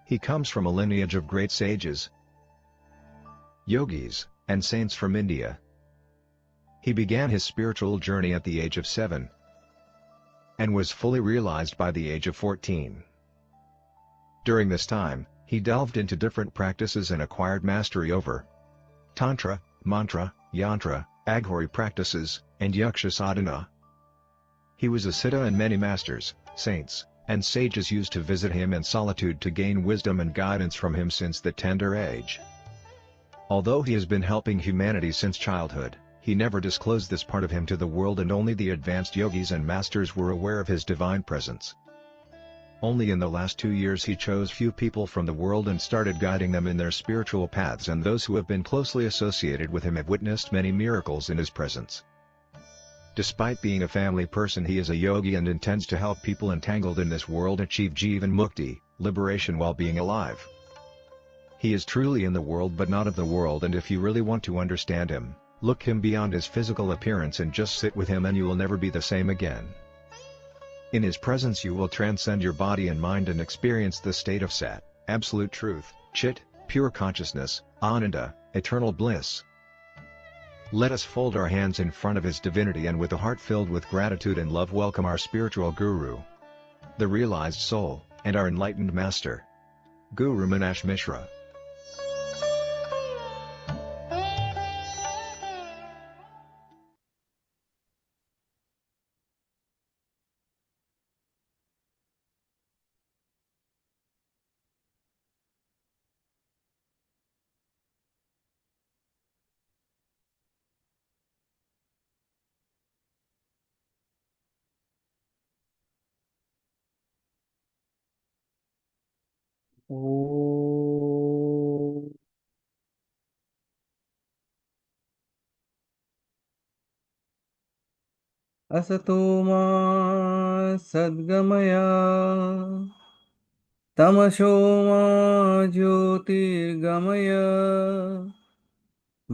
He comes from a lineage of great sages, yogis, and saints from India. He began his spiritual journey at the age of 7 and was fully realized by the age of 14. During this time, he delved into different practices and acquired mastery over Tantra, Mantra, Yantra, Aghori practices, and Yaksha sadhana. He was a siddha, and many masters, saints, and sages used to visit him in solitude to gain wisdom and guidance from him since the tender age. Although he has been helping humanity since childhood, he never disclosed this part of him to the world, and only the advanced yogis and masters were aware of his divine presence. Only in the last 2 years he chose few people from the world and started guiding them in their spiritual paths, and those who have been closely associated with him have witnessed many miracles in his presence. Despite being a family person, he is a yogi and intends to help people entangled in this world achieve Jivan Mukti, liberation while being alive. He is truly in the world but not of the world, and if you really want to understand him, look him beyond his physical appearance and just sit with him, and you will never be the same again. In his presence you will transcend your body and mind and experience the state of Sat, absolute truth, Chit, pure consciousness, Ananda, eternal bliss. Let us fold our hands in front of his divinity and with a heart filled with gratitude and love welcome our spiritual guru, the realized soul, and our enlightened master, Guru Meenakshi Mishra. ॐ असतो मा सद्गमय तमसो मा ज्योतिर्गमय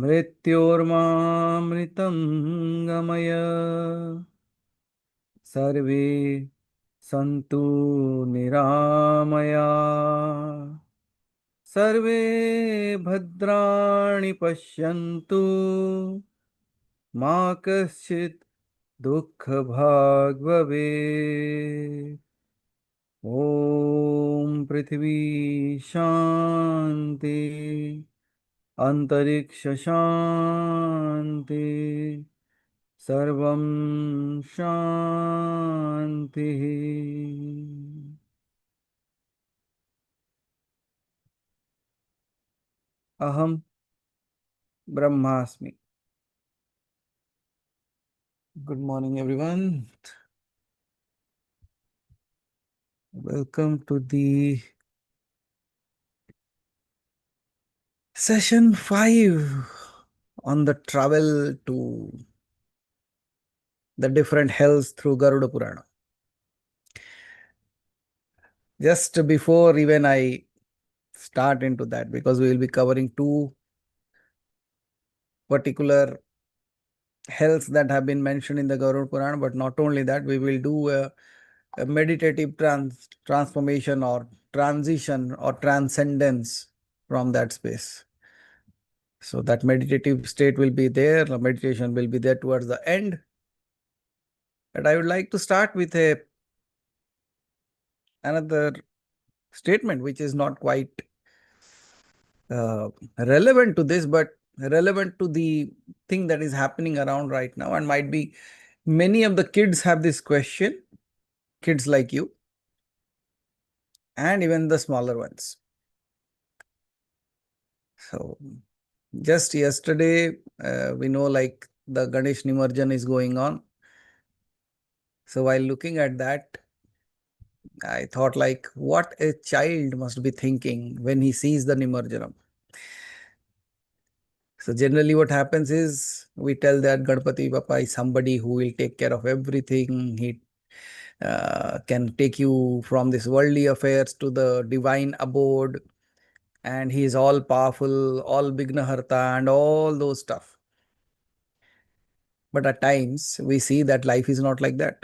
मृत्योर्मामृतं गमय सर्वे सन्तु निरामया सर्वे भद्राणि पश्यन्तु मा कश्चित् दुःखभाग् भवेत्। ॐ पृथ्वी शान्ति अंतरिक्ष शान्ति सर्वं शान्तिः। अहं ब्रह्मास्मि। Good morning, everyone. Welcome to the session 5 on the travel to the different hells through Garuda Purana. Just before even I start into that, because we will be covering 2 particular hells that have been mentioned in the Garuda Purana, but not only that, we will do a meditative transformation or transition or transcendence from that space. So that meditative state will be there, the meditation will be there towards the end. But I would like to start with another statement which is not quite relevant to this, but relevant to the thing that is happening around right now, and might be many of the kids have this question, kids like you, and even the smaller ones. So just yesterday, we know like the Ganesh Nimarjan is going on. So while looking at that, I thought like what a child must be thinking when he sees the Nimarjanam. So generally what happens is we tell that Ganpati Bappa is somebody who will take care of everything. He can take you from this worldly affairs to the divine abode, and he is all powerful, all Vignaharta and all those stuff. But at times we see that life is not like that.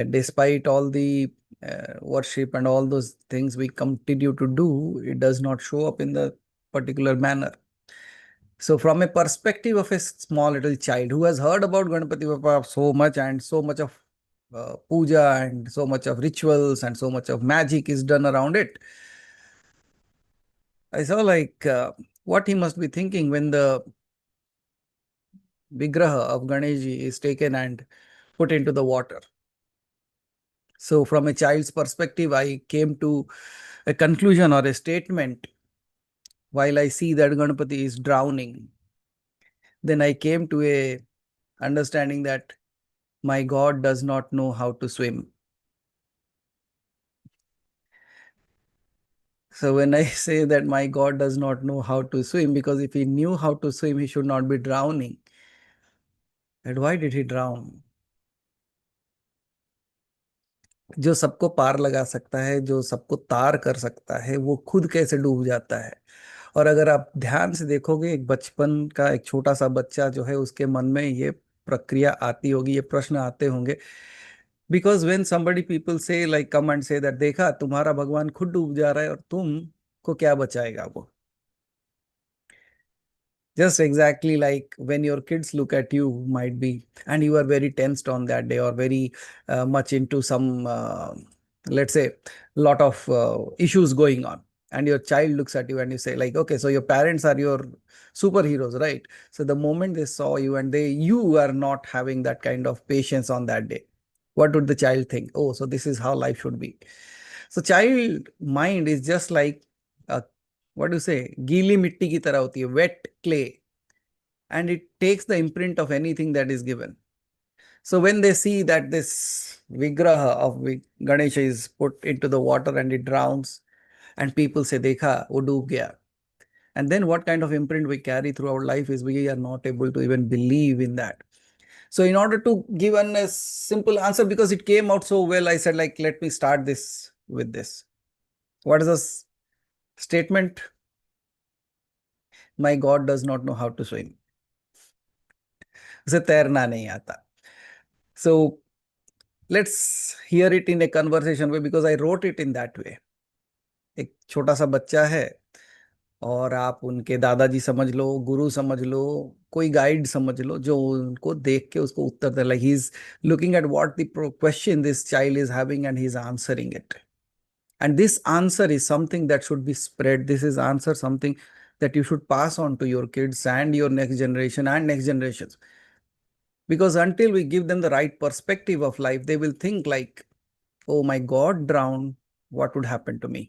Despite all the worship and all those things we continue to do, it does not show up in the particular manner. So from a perspective of a small little child who has heard about Ganpati Bappa so much, and so much of puja and so much of rituals and so much of magic is done around it, I saw like what he must be thinking when the vigraha of Ganesh is taken and put into the water. So from a child's perspective, I came to a conclusion or a statement while I see that Ganpati is drowning. Then I came to a understanding that my God does not know how to swim. So when I say that my God does not know how to swim, because if he knew how to swim, he should not be drowning. And why did he drown? जो सबको पार लगा सकता है, जो सबको तार कर सकता है, वो खुद कैसे डूब जाता है? और अगर आप ध्यान से देखोगे, एक बचपन का एक छोटा सा बच्चा जो है, उसके मन में ये प्रक्रिया आती होगी, ये प्रश्न आते होंगे. बिकॉज वेन समबडी पीपल से like come and say that, देखा तुम्हारा भगवान खुद डूब जा रहा है और तुम को क्या बचाएगा वो? Just exactly like when your kids look at you, might be, and you are very tensed on that day, or very much into some, let's say, lot of issues going on, and your child looks at you and you say like, okay, so your parents are your superheroes, right? So the moment they saw you and you are not having that kind of patience on that day, what would the child think? Oh, so this is how life should be. So child mind is just like, what do you say, गीली मिट्टी की तरह होती है, wet clay, and it takes the imprint of anything that is given. So when they see that this vigraha of Ganesha is put into the water and it drowns, and people say, देखा वो डूब गया, and then what kind of imprint we carry through our life is we are not able to even believe in that. So in order to give a simple answer, because it came out so well, I said like, let me start this with this. What is the statement? My God does not know how to swim. उसे तैरना नहीं आता. So let's hear it in a conversation way, because I wrote it in that way. एक छोटा सा बच्चा है, और आप उनके दादाजी समझ लो, गुरु समझ लो, कोई गाइड समझ लो, जो उनको देख के उसको उत्तर दे, like he is looking at what the question this child is having and he is answering it. And this answer is something that should be spread. This is answer something that you should pass on to your kids and your next generation and next generations. Because until we give them the right perspective of life, they will think like, oh, my God drowned, what would happen to me?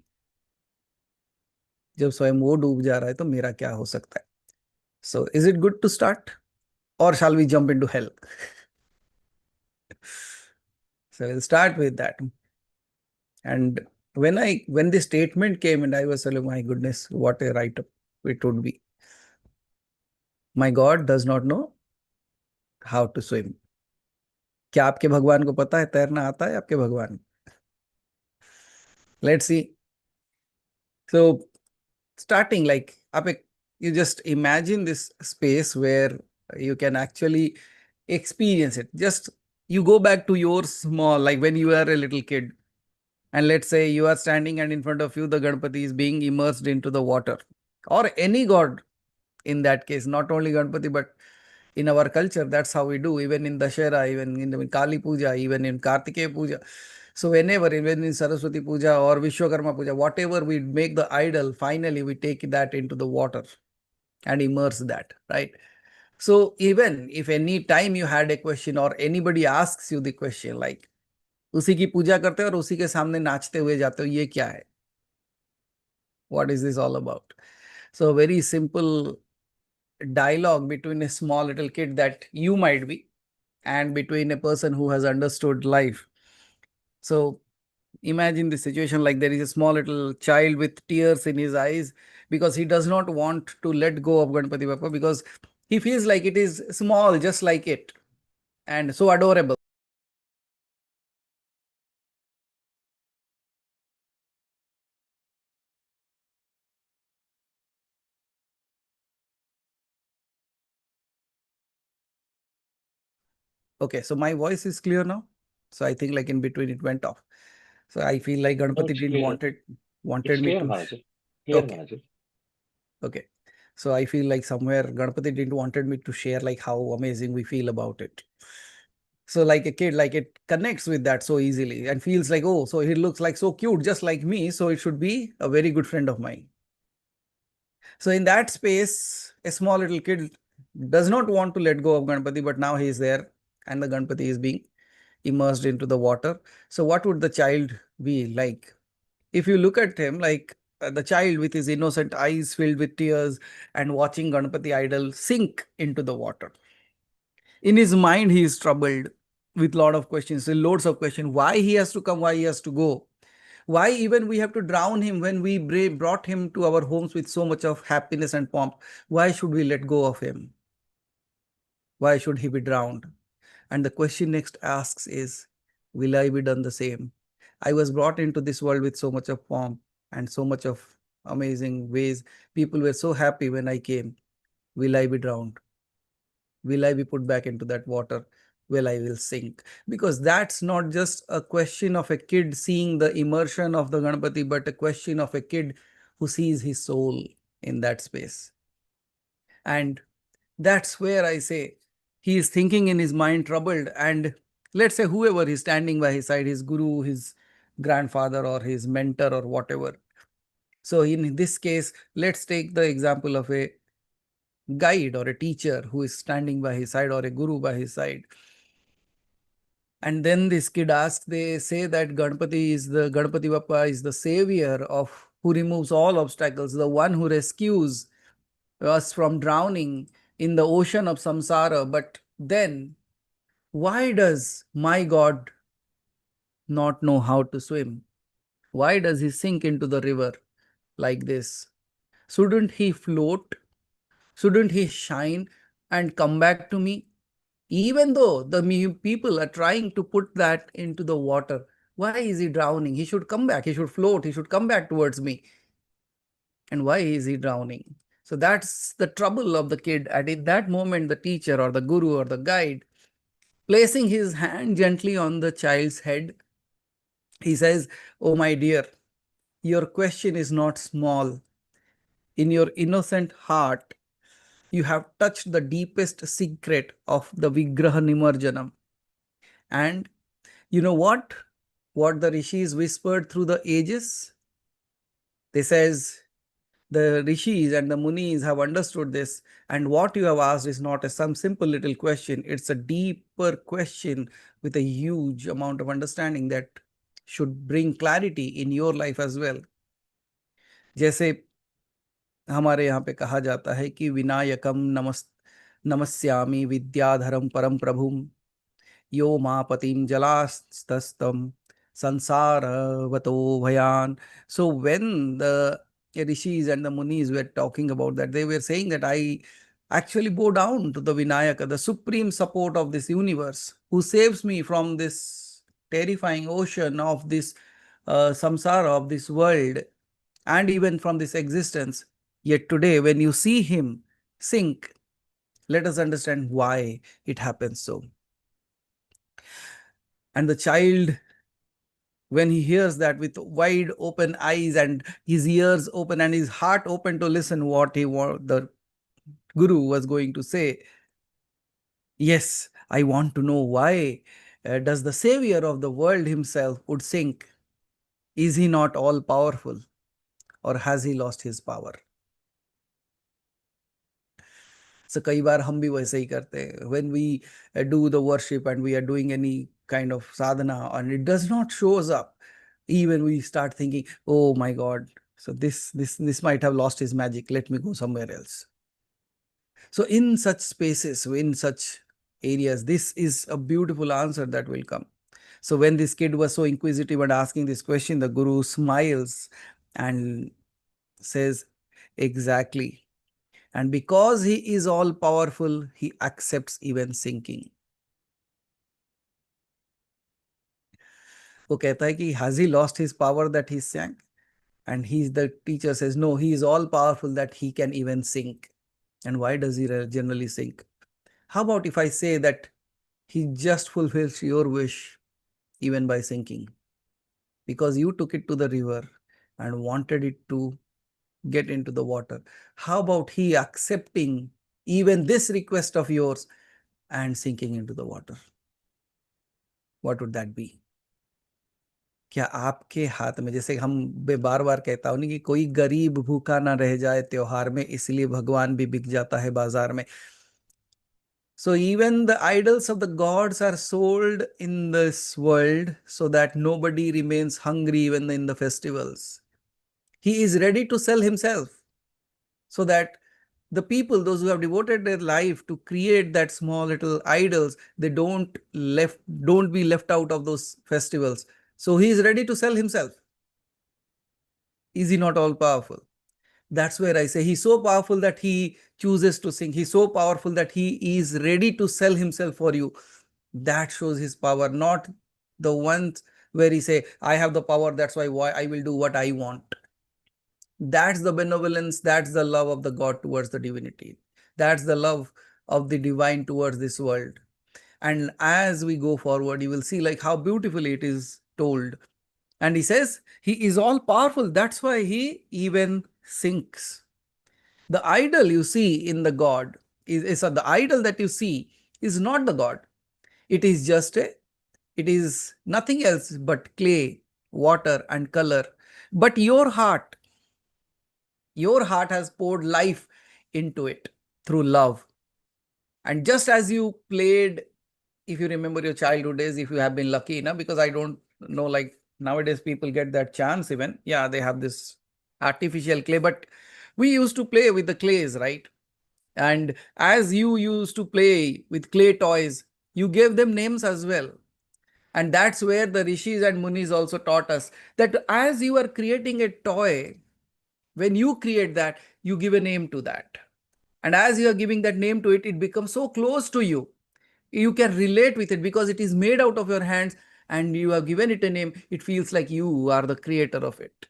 जब स्वयं वो डूब जा रहा है तो मेरा क्या हो सकता है? So is it good to start, or shall we jump into hell? So we'll start with that. And when the statement came, and I was saying, my goodness, what a write-up it would be. My God does not know how to swim. क्या आपके भगवान को पता है तैरना आता है आपके भगवान? Let's see. So starting like, you just imagine this space where you can actually experience it. Just you go back to your small, like when you are a little kid, and let's say you are standing and in front of you the Ganpati is being immersed into the water, or any god in that case, not only Ganpati, but in our culture, that's how we do, even in Dashera, even in Kali Puja, even in Kartikeya Puja. So whenever, even in Saraswati Puja or Vishwakarma Puja, whatever we make the idol, finally we take that into the water and immerse that, right? So even if any time you had a question or anybody asks you the question like, उसी की पूजा करते हो और उसी के सामने नाचते हुए जाते हो, ये क्या है? What is this all about? So very simple dialogue between a small little kid that you might be, and between a person who has understood life. So imagine the situation like there is a small little child with tears in his eyes, because he does not want to let go of Ganpati Bappa, because he feels like it is small, just like it, and so adorable. Okay, so my voice is clear now. So I think like in between it went off. So I feel like No, Ganpati it's didn't clear. wanted It's me clear, to. Maharaj. Clear, Okay, Maharaj. okay. So I feel like somewhere Ganpati didn't wanted me to share like how amazing we feel about it. So like a kid, like it connects with that so easily and feels like, oh, so he looks like so cute, just like me. So it should be a very good friend of mine. So in that space, a small little kid does not want to let go of Ganpati, but now he is there and the Ganpati is being immersed into the water. So what would the child be like? If you look at him, like the child with his innocent eyes filled with tears and watching Ganpati idol sink into the water. In his mind, he is troubled with lot of questions, loads of questions. Why he has to come? Why he has to go? Why even we have to drown him when we brought him to our homes with so much of happiness and pomp? Why should we let go of him? Why should he be drowned? And the question next asks is, will I be done the same? I was brought into this world with so much of pomp and so much of amazing ways. People were so happy when I came. Will I be drowned? Will I be put back into that water? Well, I will sink. Because that's not just a question of a kid seeing the immersion of the Ganpati, but a question of a kid who sees his soul in that space. And that's where I say he is thinking in his mind troubled. And let's say whoever is standing by his side, his guru, his grandfather, or his mentor, or whatever. So in this case, let's take the example of a guide or a teacher who is standing by his side, or a guru by his side. And then this kid asks, they say that Ganpati Bappa is the savior of who removes all obstacles, the one who rescues us from drowning in the ocean of samsara. But then, why does my God not know how to swim? Why does he sink into the river like this? Shouldn't he float? Shouldn't he shine and come back to me? Even though the people are trying to put that into the water, why is he drowning? He should come back, he should float, he should come back towards me. And why is he drowning? So that's the trouble of the kid. And in that moment, the teacher or the guru or the guide, placing his hand gently on the child's head, he says, oh my dear, your question is not small. In your innocent heart, you have touched the deepest secret of the Vigraha Nimarjanam. And you know what? What the rishis whispered through the ages? They says, the rishis and the munis have understood this, and what you have asked is not some simple little question. It's a deeper question with a huge amount of understanding that should bring clarity in your life as well. जैसे हमारे यहाँ पे कहा जाता है कि विनायकम नमस्यामि विद्याधरम परम प्रभुम यो मापतिम जलास्तस्तम sansaravato bhayan. So when the rishis and the munis were talking about that, they were saying that I actually bow down to the Vinayaka, the supreme support of this universe, who saves me from this terrifying ocean of this samsara, of this world, and even from this existence. Yet today, when you see him sink, let us understand why it happens so. And the child, when he hears that with wide open eyes and his ears open and his heart open to listen what the guru was going to say, yes, I want to know why does the savior of the world himself would sink? Is he not all powerful, or has he lost his power? So कई बार हम भी वैसे ही करते हैं. When we do the worship and we are doing any kind of sadhana and it does not shows up, even we start thinking, oh my God, so this might have lost his magic. Let me go somewhere else. So in such spaces, in such areas, this is a beautiful answer that will come. So when this kid was so inquisitive and asking this question, the guru smiles and says, exactly. And because he is all powerful, he accepts even sinking. वो कहता है कि has he lost his power that he sank? And the teacher says, no, he is all powerful that he can even sink. And why does he generally sink? How about if I say that he just fulfills your wish? even by sinking, because you took it to the river and wanted it to get into the water. How about he accepting even this request of yours and sinking into the water? What would that be? क्या आपके हाथ में, जैसे हम बार बार कहता हूं नहीं कि कोई गरीब भूखा ना रह जाए त्योहार में, इसलिए भगवान भी बिक जाता है बाजार में. So even the idols of the gods are sold in this world so that nobody remains hungry even in the festivals. He is ready to sell himself so that the people, those who have devoted their life to create that small little idols, they don't be left out of those festivals. So he is ready to sell himself. Is he not all powerful? That's where I say he's so powerful that he chooses to sing. He's so powerful that he is ready to sell himself for you. That shows his power, not the ones where he say, I have the power, that's why I will do what I want. That's the benevolence, that's the love of the God towards the divinity. That's the love of the divine towards this world. And as we go forward, you will see like how beautifully it is told. And he says, he is all powerful. That's why he even sinks. The idol you see in the God is the idol that you see is not the God. It is just it is nothing else but clay, water, and color. But your heart has poured life into it through love. And just as you played, if you remember your childhood days, if you have been lucky enough, because I don't know, like nowadays people get that chance even. Yeah, they have this artificial clay, but we used to play with the clays, right? And as you used to play with clay toys, you gave them names as well. And that's where the rishis and munis also taught us that as you are creating a toy, when you create that, you give a name to that. And as you are giving that name to it, it becomes so close to you. You can relate with it because it is made out of your hands and you have given it a name. It feels like you are the creator of it.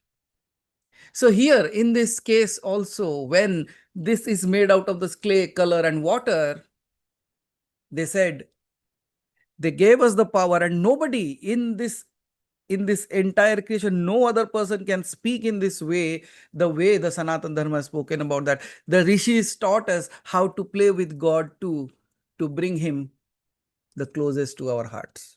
So here in this case also, when this is made out of this clay, color and water, they said, they gave us the power, and nobody in this entire creation, no other person can speak in this way, the way the Sanatana Dharma has spoken about that. The rishis taught us how to play with God to bring him the closest to our hearts.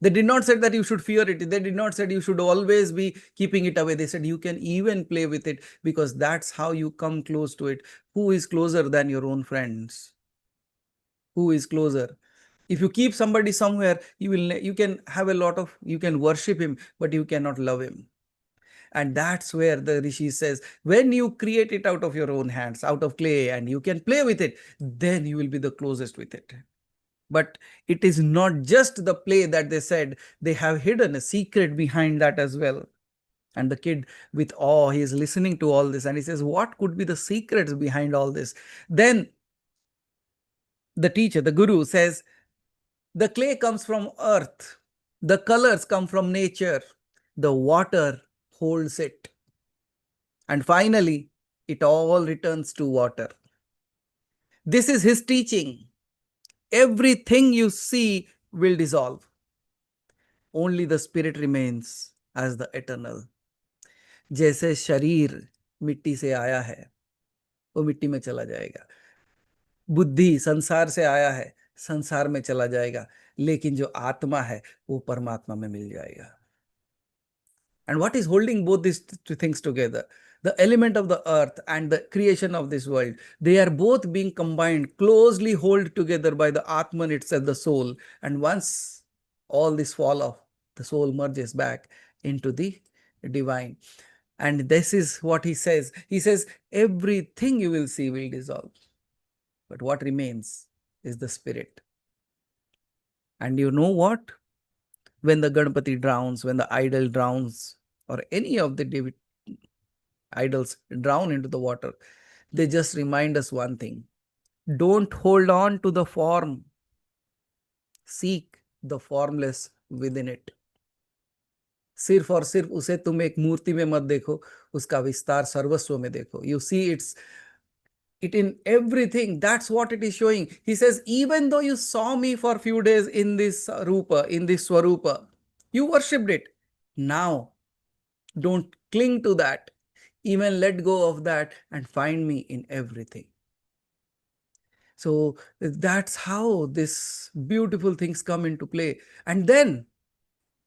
They did not say that you should fear it. They did not say you should always be keeping it away. They said you can even play with it, because that's how you come close to it. Who is closer than your own friends? Who is closer? If you keep somebody somewhere, you can have a lot of, you can worship him, but you cannot love him. And that's where the rishi says, when you create it out of your own hands, out of clay, and you can play with it, then you will be the closest with it. But it is not just the play that they said, they have hidden a secret behind that as well. And the kid with awe, he is listening to all this and he says, what could be the secrets behind all this? Then the teacher, the guru says, the clay comes from earth, the colors come from nature, the water holds it. And finally, it all returns to water. This is his teaching. Everything you see will dissolve. Only the spirit remains as the eternal. जैसे शरीर मिट्टी से आया है, वो मिट्टी में चला जाएगा. बुद्धि संसार से आया है, संसार में चला जाएगा. लेकिन जो आत्मा है, वो परमात्मा में मिल जाएगा. And what is holding both these two things together? The element of the earth and the creation of this world, they are both being combined, closely held together by the Atman itself, the soul. And once all this fall off, the soul merges back into the divine. And this is what he says. He says, everything you will see will dissolve. But what remains is the spirit. And you know what? When the Ganpati drowns, when the idol drowns, or any of the idols drown into the water, they just remind us one thing. Don't hold on to the form. Seek the formless within it. सिर्फ और सिर्फ उसे तुम एक मूर्ति में मत देखो, उसका विस्तार सर्वस्व में देखो. You see its it in everything. That's what it is showing. He says, even though you saw me for a few days in this rupa, in this swarupa, you worshipped it. Now, don't cling to that. Even let go of that and find me in everything. So that's how this beautiful things come into play. And then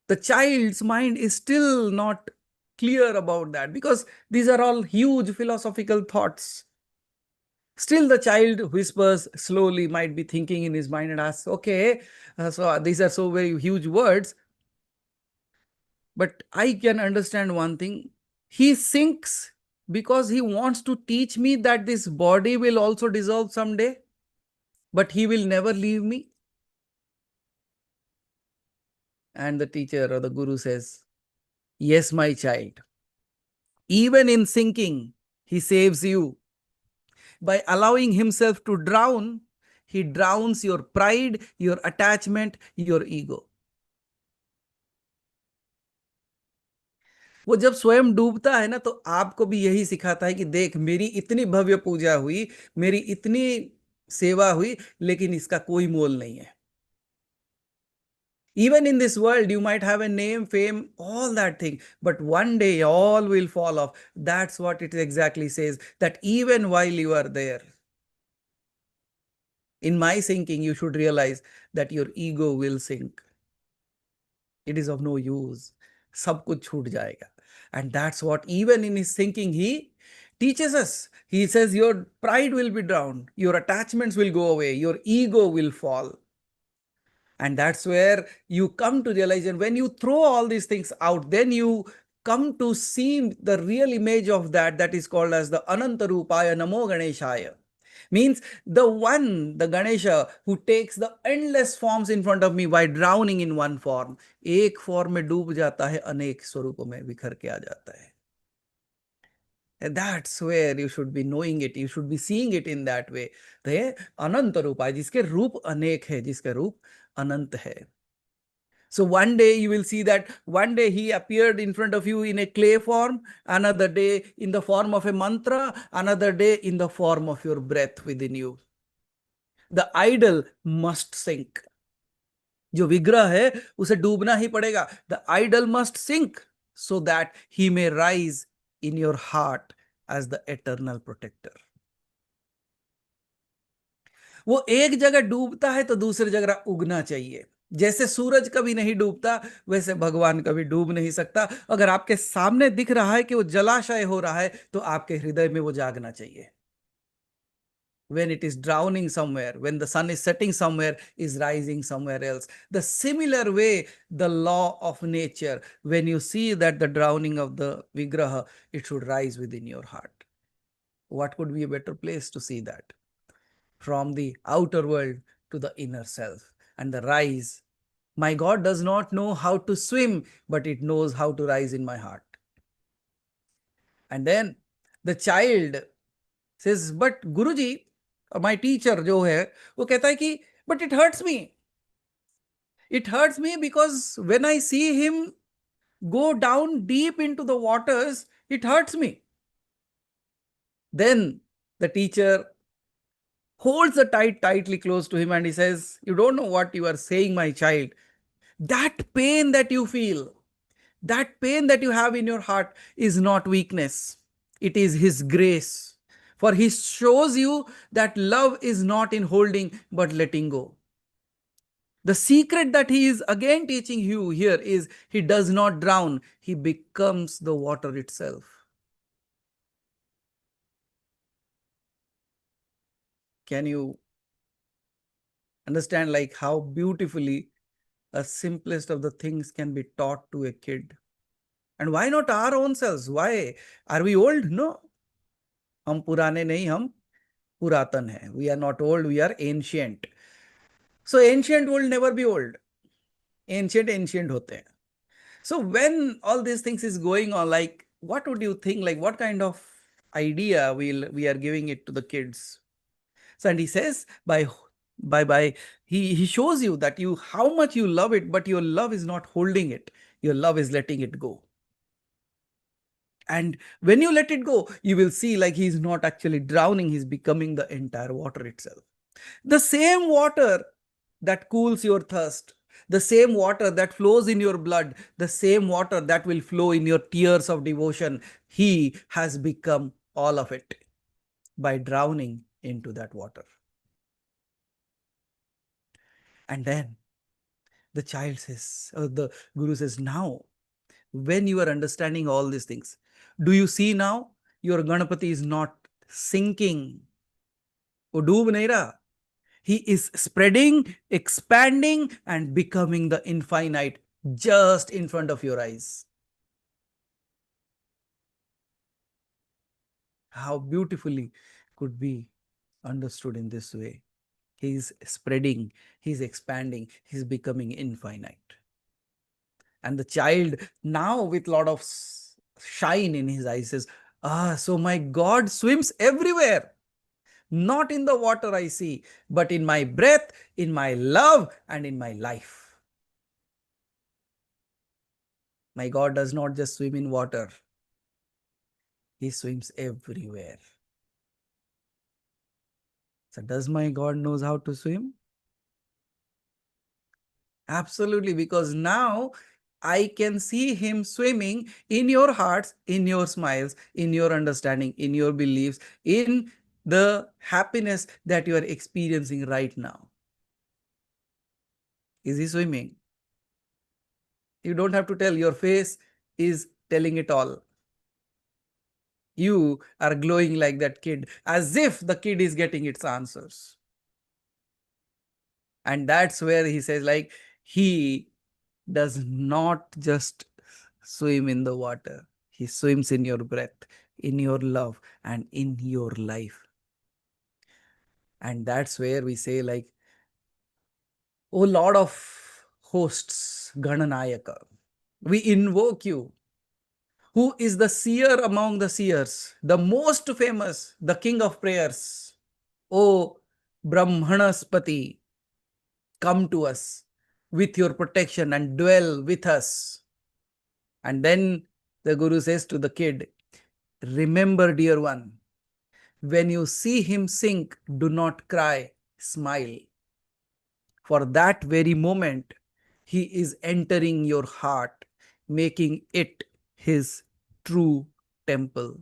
the child's mind is still not clear about that, because these are all huge philosophical thoughts. Still, the child whispers slowly, might be thinking in his mind and asks, okay, so these are so very huge words. But I can understand one thing. He sinks because he wants to teach me that this body will also dissolve someday, but he will never leave me. And the teacher or the guru says, yes, my child, even in sinking, he saves you. By allowing himself to drown, he drowns your pride, your attachment, your ego. वो जब स्वयं डूबता है ना, तो आपको भी यही सिखाता है कि देख, मेरी इतनी भव्य पूजा हुई, मेरी इतनी सेवा हुई, लेकिन इसका कोई मोल नहीं है. Even in this world, you might have a name, fame, all that thing, but one day all will fall off. That's what it exactly says, that even while you are there, in my sinking, you should realize that your ego will sink. It is of no use. सब कुछ छूट जाएगा. And that's what, even in his thinking, he teaches us. He says, your pride will be drowned, your attachments will go away, your ego will fall. And that's where you come to realize, and when you throw all these things out, then you come to see the real image of that, that is called as the Anantarupaya Namo Ganeshaya. Means the one, the Ganesha, who takes the endless forms in front of me by drowning in one form. एक form में डूब जाता है, अनेक स्वरूपों में बिखर के आ जाता है. And that's where you should be knowing it. You should be seeing it in that way. The अनंत रूप है, जिसके रूप अनेक है, जिसका रूप अनंत है. So one day you will see that one day he appeared in front of you in a clay form, another day in the form of a mantra, another day in the form of your breath within you. The idol must sink. जो विग्रह है उसे डूबना ही पड़ेगा. The idol must sink so that he may rise in your heart as the eternal protector. वो एक जगह डूबता है तो दूसरी जगह उगना चाहिए. जैसे सूरज कभी नहीं डूबता, वैसे भगवान कभी डूब नहीं सकता. अगर आपके सामने दिख रहा है कि वो जलाशय हो रहा है, तो आपके हृदय में वो जागना चाहिए. When it is drowning somewhere, when the sun is setting somewhere, is rising somewhere else. The similar way, the law of nature, when you see that the drowning of the vigraha, it should rise within your heart. What could be a better place to see that? From the outer world to the inner self, and the rise. My God does not know how to swim, but it knows how to rise in my heart. And then the child says, but Guruji, my teacher जो है, वो कहता है कि but it hurts me. It hurts me because when I see him go down deep into the waters, it hurts me. Then the teacher holds the tide tightly close to him and he says, you don't know what you are saying, my child. That pain that you feel, that pain that you have in your heart is not weakness. It is his grace. For he shows you that love is not in holding but letting go. The secret that he is again teaching you here is he does not drown, he becomes the water itself. Can you understand like how beautifully a simplest of the things can be taught to a kid? And why not our own selves? Why? Are we old? No. हम पुराने नहीं, हम पुरातन हैं. We are not old, we are ancient. So ancient will never be old. Ancient होते हैं. So when all these things is going on, like what would you think, like what kind of idea we are giving it to the kids? So and he says by he shows you that you how much you love it, but your love is not holding it. Your love is letting it go. And when you let it go, you will see like he's not actually drowning, he's becoming the entire water itself. The same water that cools your thirst, the same water that flows in your blood, the same water that will flow in your tears of devotion, he has become all of it by drowning into that water. And then the child says, or the Guru says, now, when you are understanding all these things, do you see now your Ganapati is not sinking? वो डूब नहीं रहा. He is spreading, expanding, and becoming the infinite just in front of your eyes. How beautifully could be understood in this way. He is spreading, he is expanding, he is becoming infinite. And the child, now with a lot of shine in his eyes, says, so my God swims everywhere. Not in the water I see, but in my breath, in my love, and in my life. My God does not just swim in water. He swims everywhere. So does my God knows how to swim? Absolutely, because now I can see him swimming in your hearts, in your smiles, in your understanding, in your beliefs, in the happiness that you are experiencing right now. Is he swimming? You don't have to tell, your face is telling it all. You are glowing like that kid, as if the kid is getting its answers. And that's where he says, like, he does not just swim in the water. He swims in your breath, in your love, and in your life. And that's where we say, like, oh Lord of hosts, Gananayaka, we invoke you, who is the seer among the seers, the most famous, the king of prayers. O Brahmanaspati, come to us with your protection and dwell with us. And then the Guru says to the kid, remember, dear one, when you see him sink, do not cry, smile. For that very moment, he is entering your heart, making it his true temple.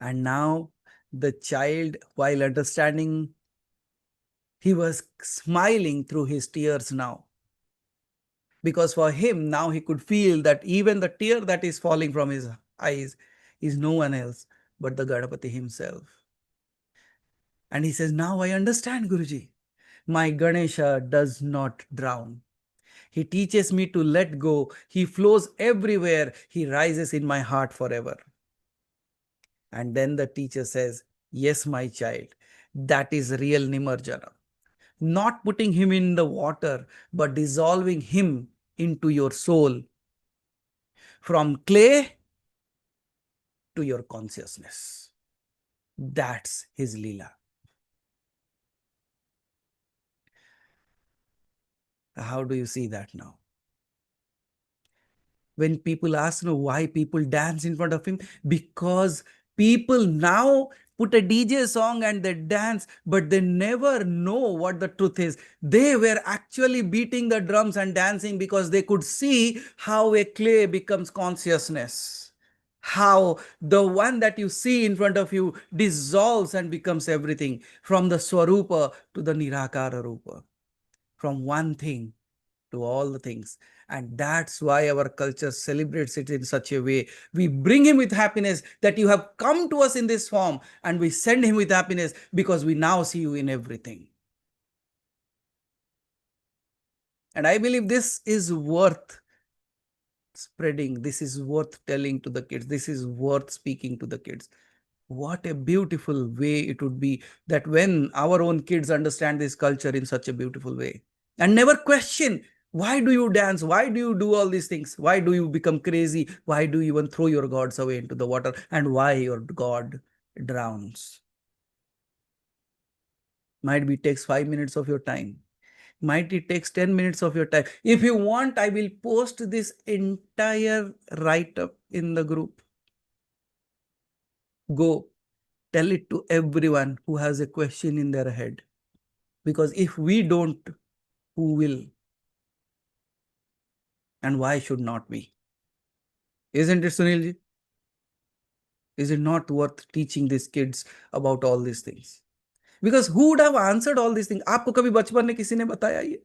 And now the child, while understanding, he was smiling through his tears now. Because for him, now he could feel that even the tear that is falling from his eyes is no one else but the Ganapati himself. And he says, now I understand, Guruji. My Ganesha does not drown. He teaches me to let go. He flows everywhere. He rises in my heart forever. And then the teacher says, yes, my child, that is real Nimarjana. Not putting him in the water, but dissolving him into your soul. From clay to your consciousness. That's his Leela. How do you see that now? When people ask, why people dance in front of him, because people now put a DJ song and they dance, but they never know what the truth is. They were actually beating the drums and dancing because they could see how a clay becomes consciousness, how the one that you see in front of you dissolves and becomes everything, from the Swarupa to the Nirakara Rupa, from one thing to all the things. And that's why our culture celebrates it in such a way. We bring him with happiness that you have come to us in this form, and we send him with happiness because we now see you in everything. And I believe this is worth spreading. This is worth telling to the kids. This is worth speaking to the kids. What a beautiful way it would be that when our own kids understand this culture in such a beautiful way and never question, why do you dance? Why do you do all these things? Why do you become crazy? Why do you even throw your gods away into the water? And why your God drowns? Might be takes 5 minutes of your time. Might it takes 10 minutes of your time. If you want, I will post this entire write-up in the group. Go tell it to everyone who has a question in their head. Because if we don't, who will? And why should not we? Isn't it, Sunilji? Is it not worth teaching these kids about all these things? Because who would have answered all these things? आपको कभी बचपन में किसी ने बताया ये?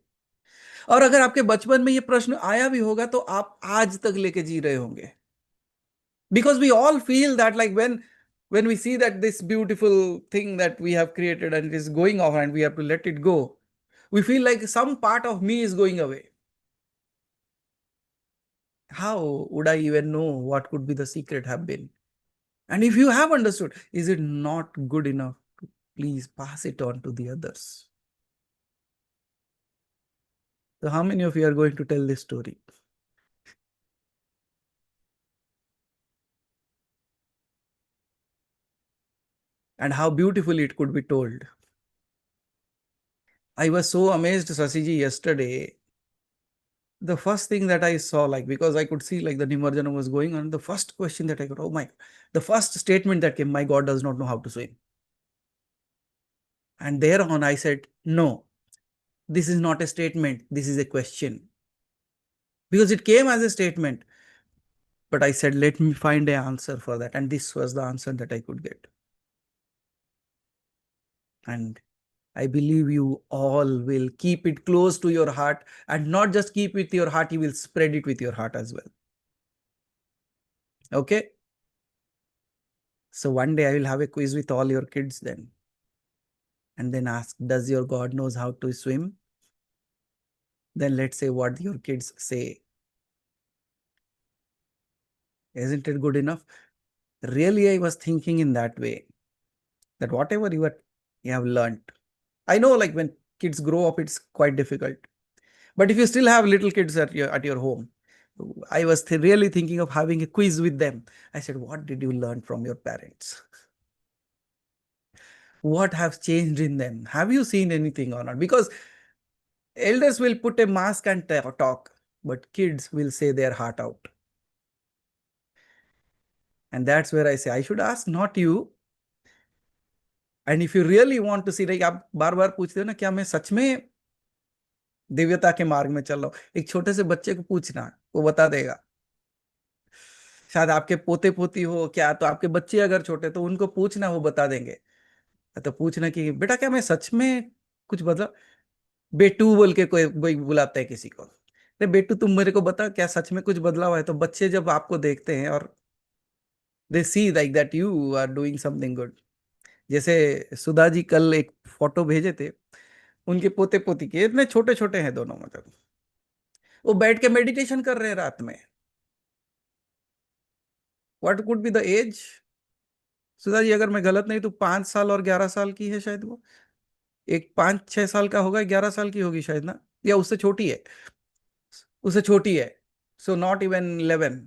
और अगर आपके बचपन में ये प्रश्न आया भी होगा तो आप आज तक लेके जी रहे होंगे. Because we all feel that, like, when we see that this beautiful thing that we have created and it is going off and we have to let it go, we feel like some part of me is going away. How would I even know what could be the secret have been? And if you have understood, is it not good enough to please pass it on to the others? So how many of you are going to tell this story? And how beautifully it could be told. I was so amazed, Sasiji, yesterday. The first thing that I saw, like, because I could see like the Nimarjana was going on, the first question that I got, oh my, the first statement that came, my God does not know how to swim. And thereon I said, no, this is not a statement, this is a question. Because it came as a statement. But I said, let me find an answer for that. And this was the answer that I could get. And I believe you all will keep it close to your heart, and not just keep it with your heart, you will spread it with your heart as well. Okay? So one day I will have a quiz with all your kids then. And then ask, does your God knows how to swim? Then let's say what your kids say. Isn't it good enough? Really, I was thinking in that way, that whatever you have learned. I know, like, when kids grow up, it's quite difficult. But if you still have little kids at your home, I was really thinking of having a quiz with them. I said, what did you learn from your parents? What has changed in them? Have you seen anything or not? Because elders will put a mask and talk, but kids will say their heart out. And that's where I say, I should ask, not you. And if you really want to see, like, आप बार बार पूछते हो ना, क्या मैं सच में दिव्यता के मार्ग में चल रहा हूँ? एक छोटे से बच्चे को पूछना, वो बता देगा. शायद आपके पोते पोती हो क्या, तो आपके बच्चे अगर छोटे, तो उनको पूछना, वो बता देंगे. तो पूछना कि बेटा, क्या मैं सच में कुछ बदला? बेटू बोल के कोई बुलाता है किसी को. अरे बेटू, तुम मेरे को बता, क्या सच में कुछ बदला हुआ है? तो बच्चे जब आपको देखते हैं और they see like that you are doing something good. जैसे सुधा जी कल एक फोटो भेजे थे उनके पोते पोती के, इतने छोटे छोटे हैं दोनों, मतलब वो बैठ के मेडिटेशन कर रहे हैं रात में. What could be the age? Sudha ji, अगर मैं गलत नहीं तो 5 साल और 11 साल की है शायद वो. एक 5-6 साल का होगा, 11 साल की होगी शायद ना, या उससे छोटी है. उससे छोटी है. So not even 11.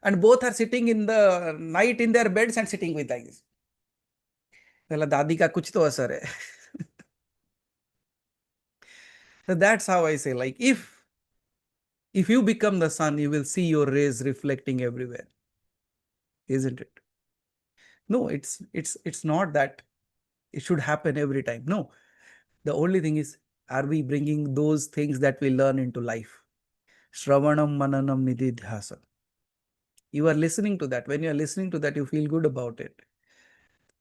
And both are sitting in the night in their beds and sitting with like this. पहला दादी का कुछ तो असर है. So that's how I say, like, if you become the sun, you will see your rays reflecting everywhere. Isn't it? No, it's not that it should happen every time. No, the only thing is, are we bringing those things that we learn into life? Shravanam mananam nididhyasa. You are listening to that. When you are listening to that, you feel good about it.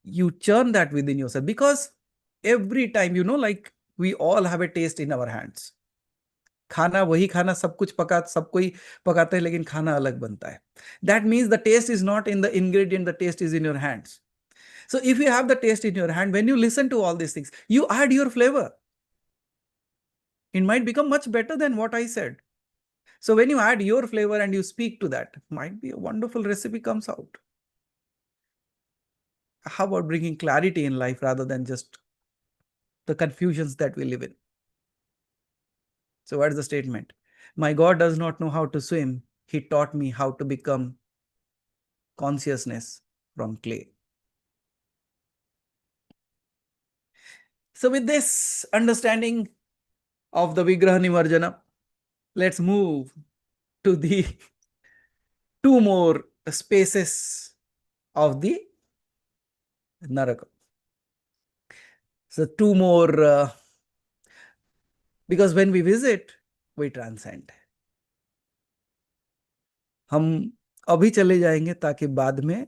You churn that within yourself, because every time, like, we all have a taste in our hands. खाना वही खाना, सब कुछ सब कोई पकाते हैं, लेकिन खाना अलग बनता है. That means the taste is not in the ingredient, the taste is in your hands. So if you have the taste in your hand, when you listen to all these things, you add your flavor. It might become much better than what I said. So when you add your flavor and you speak to that, might be a wonderful recipe comes out. How about bringing clarity in life rather than just the confusions that we live in? So what is the statement? My God does not know how to swim. He taught me how to become consciousness from clay. So with this understanding of the Vigraha Nimarjana, let's move to the two more spaces of the Naraka. So two more, because when we visit, we transcend. हम अभी चले जाएंगे ताकि बाद में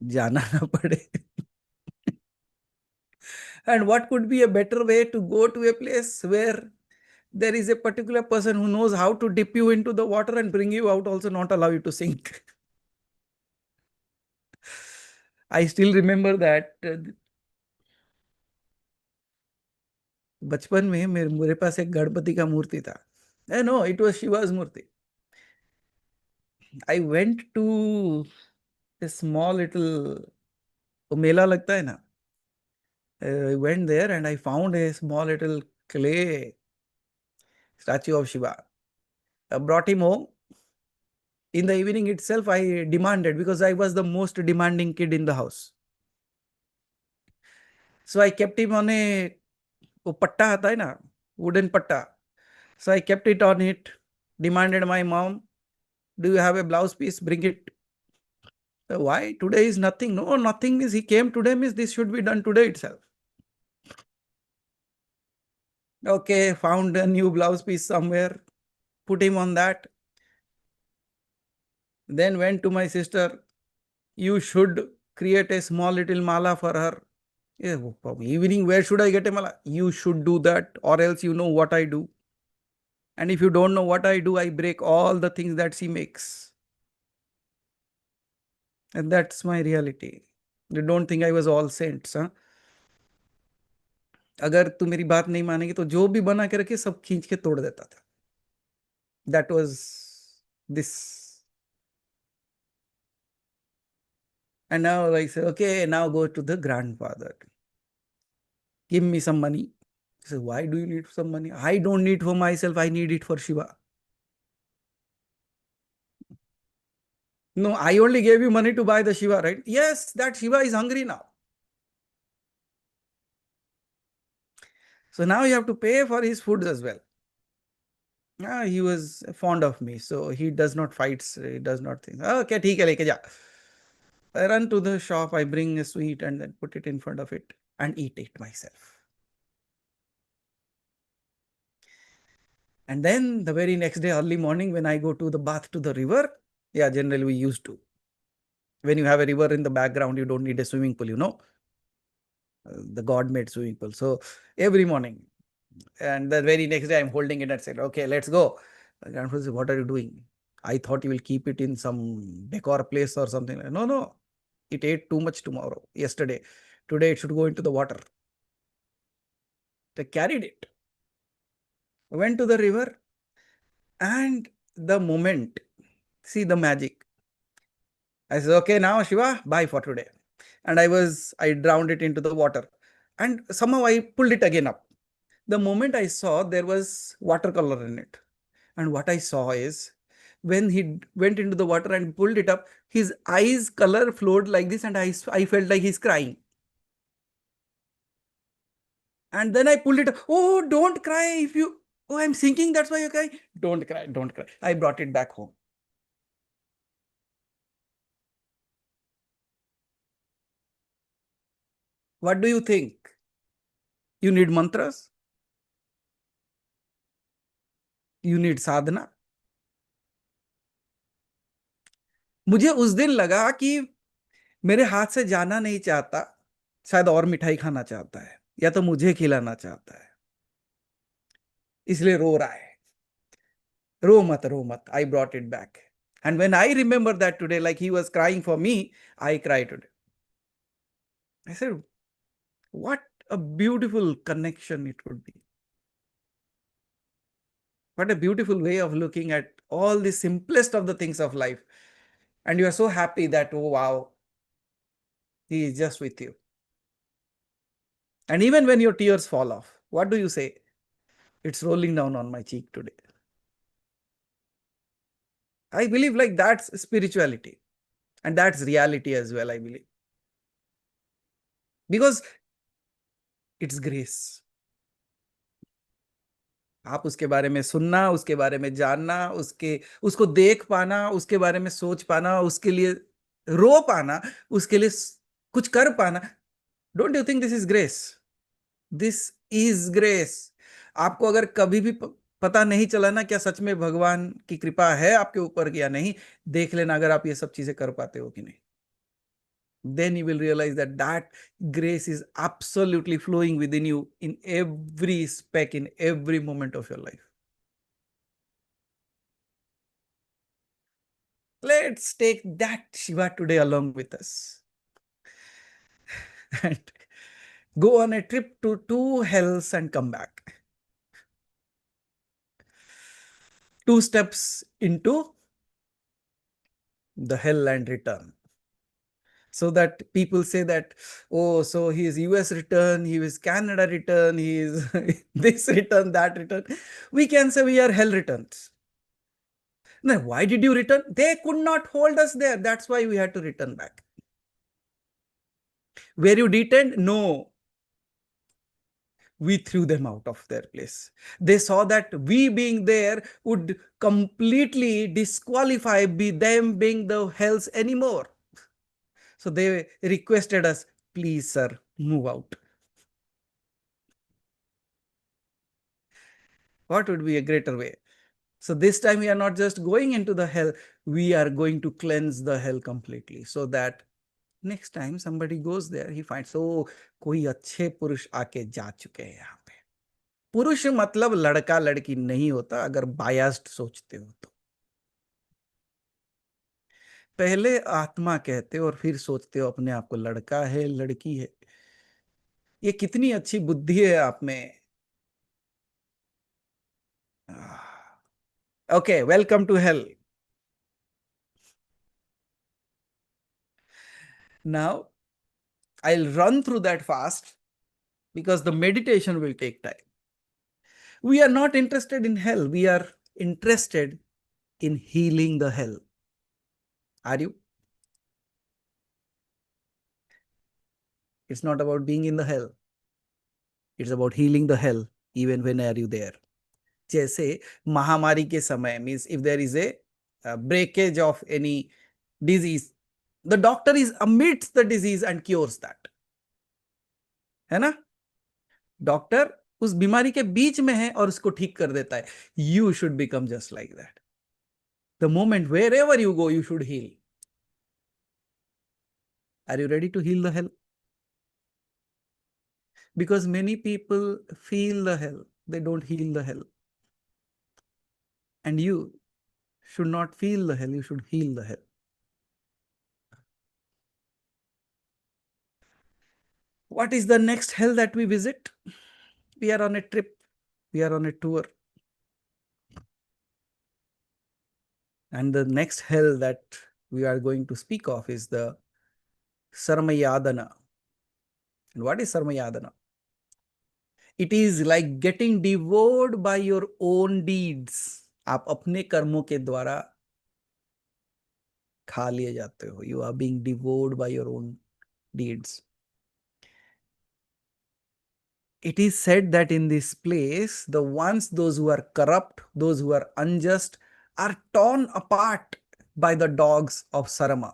जाना ना पड़े. And what could be a better way to go to a place where there is a particular person who knows how to dip you into the water and bring you out, also not allow you to sink. I still remember that. बचपन में मेरे पास एक गणपति का मूर्ति था. No, it was Shiva's Murthy. I went to a small little मेला लगता है ना. I went there and I found a small little clay statue of Shiva. I brought him home. In the evening itself, I demanded, because I was the most demanding kid in the house. So I kept him on a patta आता है ना, wooden patta. So I kept it on it, demanded my mom, do you have a blouse piece? Bring it. Why? Today is nothing. No, nothing means he came today means this should be done today itself. Okay, found a new blouse piece somewhere, put him on that. Then went to my sister, you should create a small little mala for her. Evening, where should I get a mala? You should do that, or else you know what I do. And if you don't know what I do, I break all the things that she makes. And that's my reality. You don't think I was all saints, huh? अगर तू मेरी बात नहीं मानेगी तो जो भी बना के रखे सब खींच के तोड़ देता था. That was this. And now I say, okay, now go to the grandfather. Give me some money. He says, why do you need some money? I don't need for myself, I need it for Shiva. No, I only gave you money to buy the Shiva, right? Yes, that Shiva is hungry now. So now you have to pay for his foods as well. He was fond of me, so he does not fight, he does not think, okay, theek hai, leke ja. I run to the shop, I bring a sweet and then put it in front of it and eat it myself. And then the very next day, early morning, when I go to the bath to the river, yeah, generally we used to. When you have a river in the background, you don't need a swimming pool, you know. The God-made swimming pool. So every morning, and the very next day, I'm holding it and said, okay, let's go. My grandfather said, what are you doing? I thought you will keep it in some decor place or something. No, no. It ate too much yesterday. Today it should go into the water. They carried it. Went to the river, and the moment, see the magic. I said, okay, now Shiva, bye for today. And I drowned it into the water. And somehow I pulled it again up. The moment I saw, there was watercolor in it. And what I saw is, when he went into the water and pulled it up, his eyes color flowed like this, and I felt like he's crying. And then I pulled it up. Oh, don't cry. Oh, I'm sinking, that's why you're crying. Don't cry, don't cry. I brought it back home. What do you think? You need mantras? You need sadhana? मुझे उस दिन लगा कि मेरे हाथ से जाना नहीं चाहता, शायद और मिठाई खाना चाहता है, या तो मुझे खिलाना चाहता है, इसलिए रो रहा है. रो मत, I brought it back. And when I remember that today, like he was crying for me, I cried today. I said, what a beautiful connection it would be. What a beautiful way of looking at all the simplest of the things of life. And you are so happy that, oh wow, he is just with you. And even when your tears fall off, what do you say? It's rolling down on my cheek today. I believe like that's spirituality. And that's reality as well, I believe. Because it's grace. आप उसके बारे में सुनना, उसके बारे में जानना, उसको देख पाना, उसके बारे में सोच पाना, उसके लिए रो पाना, उसके लिए कुछ कर पाना। Don't you think this is grace? This is grace. आपको अगर कभी भी पता नहीं चला ना क्या सच में भगवान की कृपा है आपके ऊपर या नहीं, देख लेना अगर आप ये सब चीजें कर पाते हो कि नहीं। Then you will realize that that grace is absolutely flowing within you in every speck, in every moment of your life. Let's take that Shiva today along with us and go on a trip to two hells and come back. 2 steps into the hell and return. So that people say that, oh, so he is US return, he is Canada return, he is this return, that return. We can say we are hell returns. Now, why did you return? They could not hold us there. That's why we had to return back. Were you detained? No. We threw them out of their place. They saw that we being there would completely disqualify them being the hells anymore. So they requested us, please, sir, move out. What would be a greater way? So this time we are not just going into the hell, we are going to cleanse the hell completely so that next time somebody goes there, he finds, oh, कोई अच्छे पुरुष आके जा चुके हैं यहाँ पे। पुरुष मतलब लड़का लड़की नहीं होता अगर बायस्ड सोचते हो तो। पहले आत्मा कहते हो और फिर सोचते हो अपने आप को लड़का है लड़की है। ये कितनी अच्छी बुद्धि है आप में। Okay, welcome to hell. Now, I'll run through that fast because the meditation will take time. We are not interested in hell. We are interested in healing the hell. Are you? It's not about being in the hell. It's about healing the hell even when are you there. जैसे महामारी के समय means if there is a breakage of any disease, the doctor is amidst the disease and cures that. है ना? Doctor उस बीमारी के बीच में है और उसको ठीक कर देता है. You should become just like that. The moment wherever you go, you should heal. Are you ready to heal the hell? Because many people feel the hell, they don't heal the hell. And you should not feel the hell, you should heal the hell. What is the next hell that we visit? We are on a trip, we are on a tour. And the next hell that we are going to speak of is the Sarmayadana. And what is Sarmayadana? It is like getting devoured by your own deeds. आप अपने कर्मों के द्वारा खा लिए जाते हो. You are being devoured by your own deeds. It is said that in this place, the ones, those who are corrupt, those who are unjust, are torn apart by the dogs of Sarama.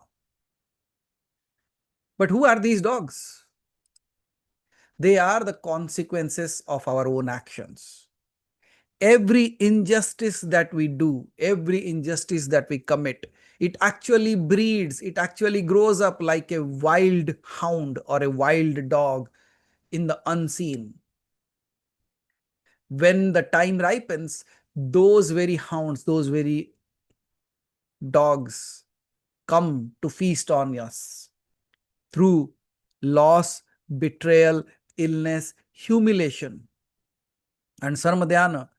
But who are these dogs? They are the consequences of our own actions. Every injustice that we do, every injustice that we commit, it actually breeds, it actually grows up like a wild hound or a wild dog in the unseen. When the time ripens, those very hounds, those very dogs come to feast on us through loss, betrayal, illness, humiliation. And Sarmadhyana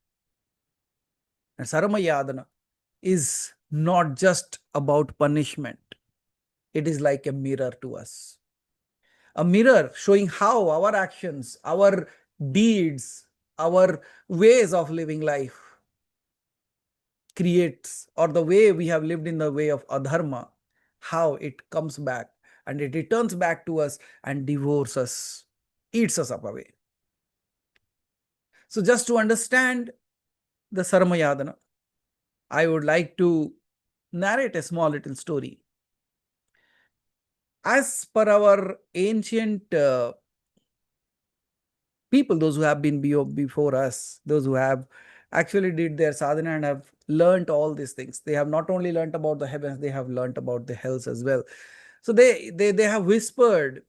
and Saramayadana is not just about punishment. It is like a mirror to us. A mirror showing how our actions, our deeds, our ways of living life creates, or the way we have lived in the way of adharma, how it comes back and it returns back to us and devours us, eats us up away. So just to understand the Sarmayadana, I would like to narrate a small little story. As per our ancient people, those who have been before us, those who have actually did their sadhana and have learnt all these things, they have not only learnt about the heavens, they have learnt about the hells as well. So they have whispered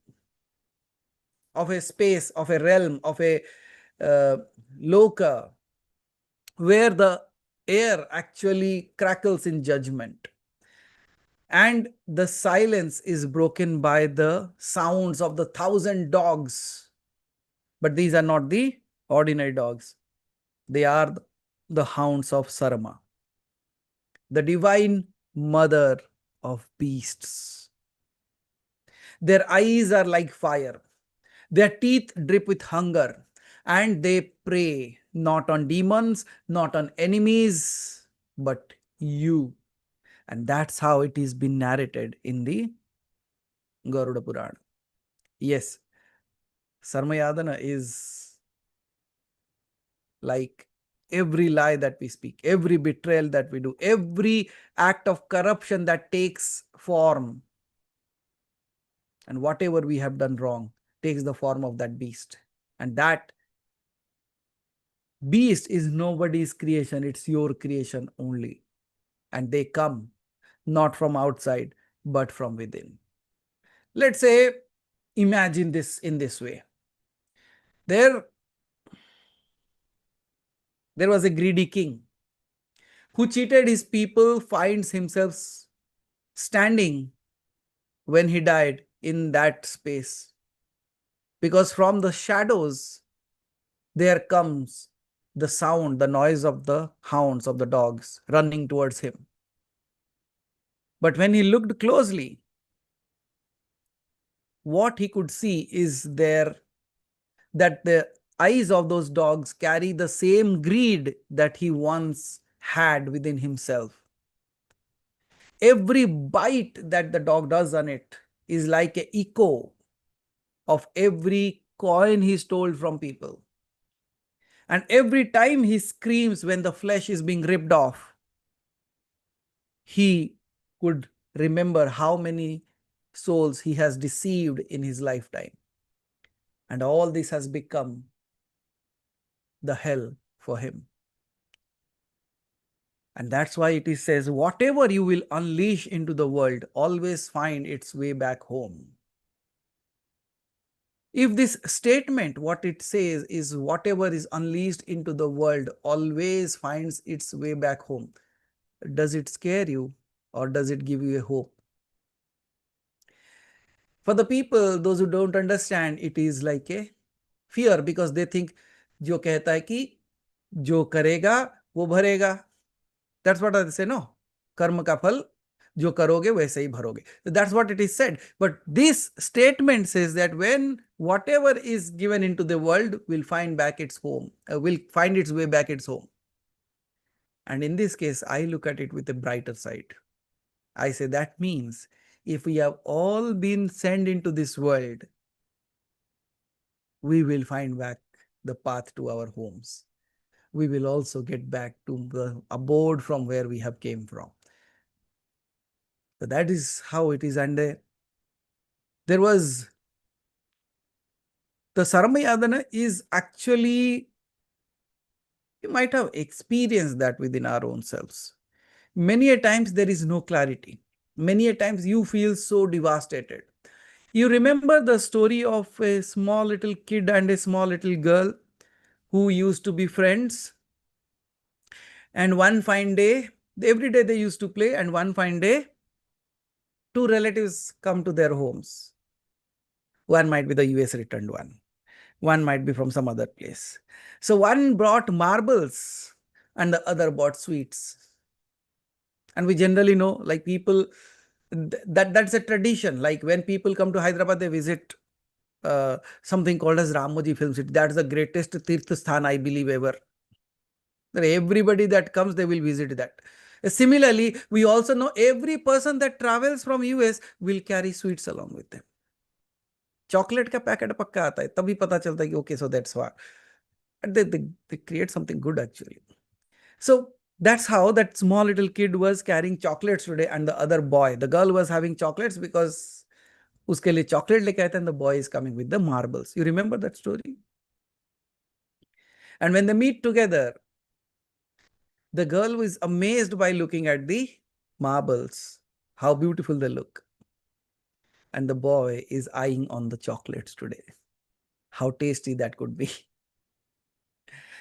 of a space, of a realm, of a uh, loka, where the air actually crackles in judgment, and the silence is broken by the sounds of the 1,000 dogs. But these are not the ordinary dogs, they are the hounds of Sarma, the divine mother of beasts. Their eyes are like fire, their teeth drip with hunger, and they prey not on demons, not on enemies, but you. And that's how it is been narrated in the Garuda Purana. Yes, Sarmayadana is like every lie that we speak, every betrayal that we do, every act of corruption that takes form, and whatever we have done wrong takes the form of that beast. And that beast is nobody's creation, it's your creation only. And they come not from outside, but from within. Let's say, imagine this in this way. There was a greedy king who cheated his people, finds himself standing when he died in that space. Because from the shadows, there comes the sound, the noise of the hounds, of the dogs running towards him. But when he looked closely, what he could see is there that the eyes of those dogs carry the same greed that he once had within himself. Every bite that the dog does on it is like an echo of every coin he stole from people. And every time he screams when the flesh is being ripped off, he could remember how many souls he has deceived in his lifetime. And all this has become the hell for him. And that's why it says, whatever you will unleash into the world, always find its way back home. If this statement, what it says is whatever is unleashed into the world always finds its way back home, does it scare you or does it give you a hope? For the people, those who don't understand, it is like a fear, because they think, जो कहता है कि जो करेगा वो भरेगा. That's what I say, no? कर्म का फल जो करोगे वैसे ही भरोगे. That's what it is said. But this statement says that when whatever is given into the world will find back its home, will find its way back its home. And in this case, I look at it with a brighter side. I say that means if we have all been sent into this world, we will find back the path to our homes. We will also get back to the abode from where we have came from. So that is how it is. And there was the Sarmayadana is actually, you might have experienced that within our own selves. Many a times there is no clarity. Many a times you feel so devastated. You remember the story of a small little kid and a small little girl who used to be friends. And one fine day, every day they used to play, and one fine day, two relatives come to their homes. One might be the US returned one might be from some other place. So one brought marbles and the other brought sweets. And we generally know, like people, that's a tradition. Like when people come to Hyderabad, they visit something called as Ramoji Film City. That's the greatest Tirth Sthan, I believe, ever. Everybody that comes, they will visit that. Similarly, we also know every person that travels from US will carry sweets along with them. Chocolate का packet पक्का आता है, तभी पता चलता है कि okay, so that's why. They create something good actually. So that's how that small little kid was carrying chocolates today, and the other boy, the girl was having chocolates because उसके लिए chocolate लेके आए थे, and the boy is coming with the marbles. You remember that story? And when they meet together, the girl was amazed by looking at the marbles, how beautiful they look. And the boy is eyeing on the chocolates today. How tasty that could be.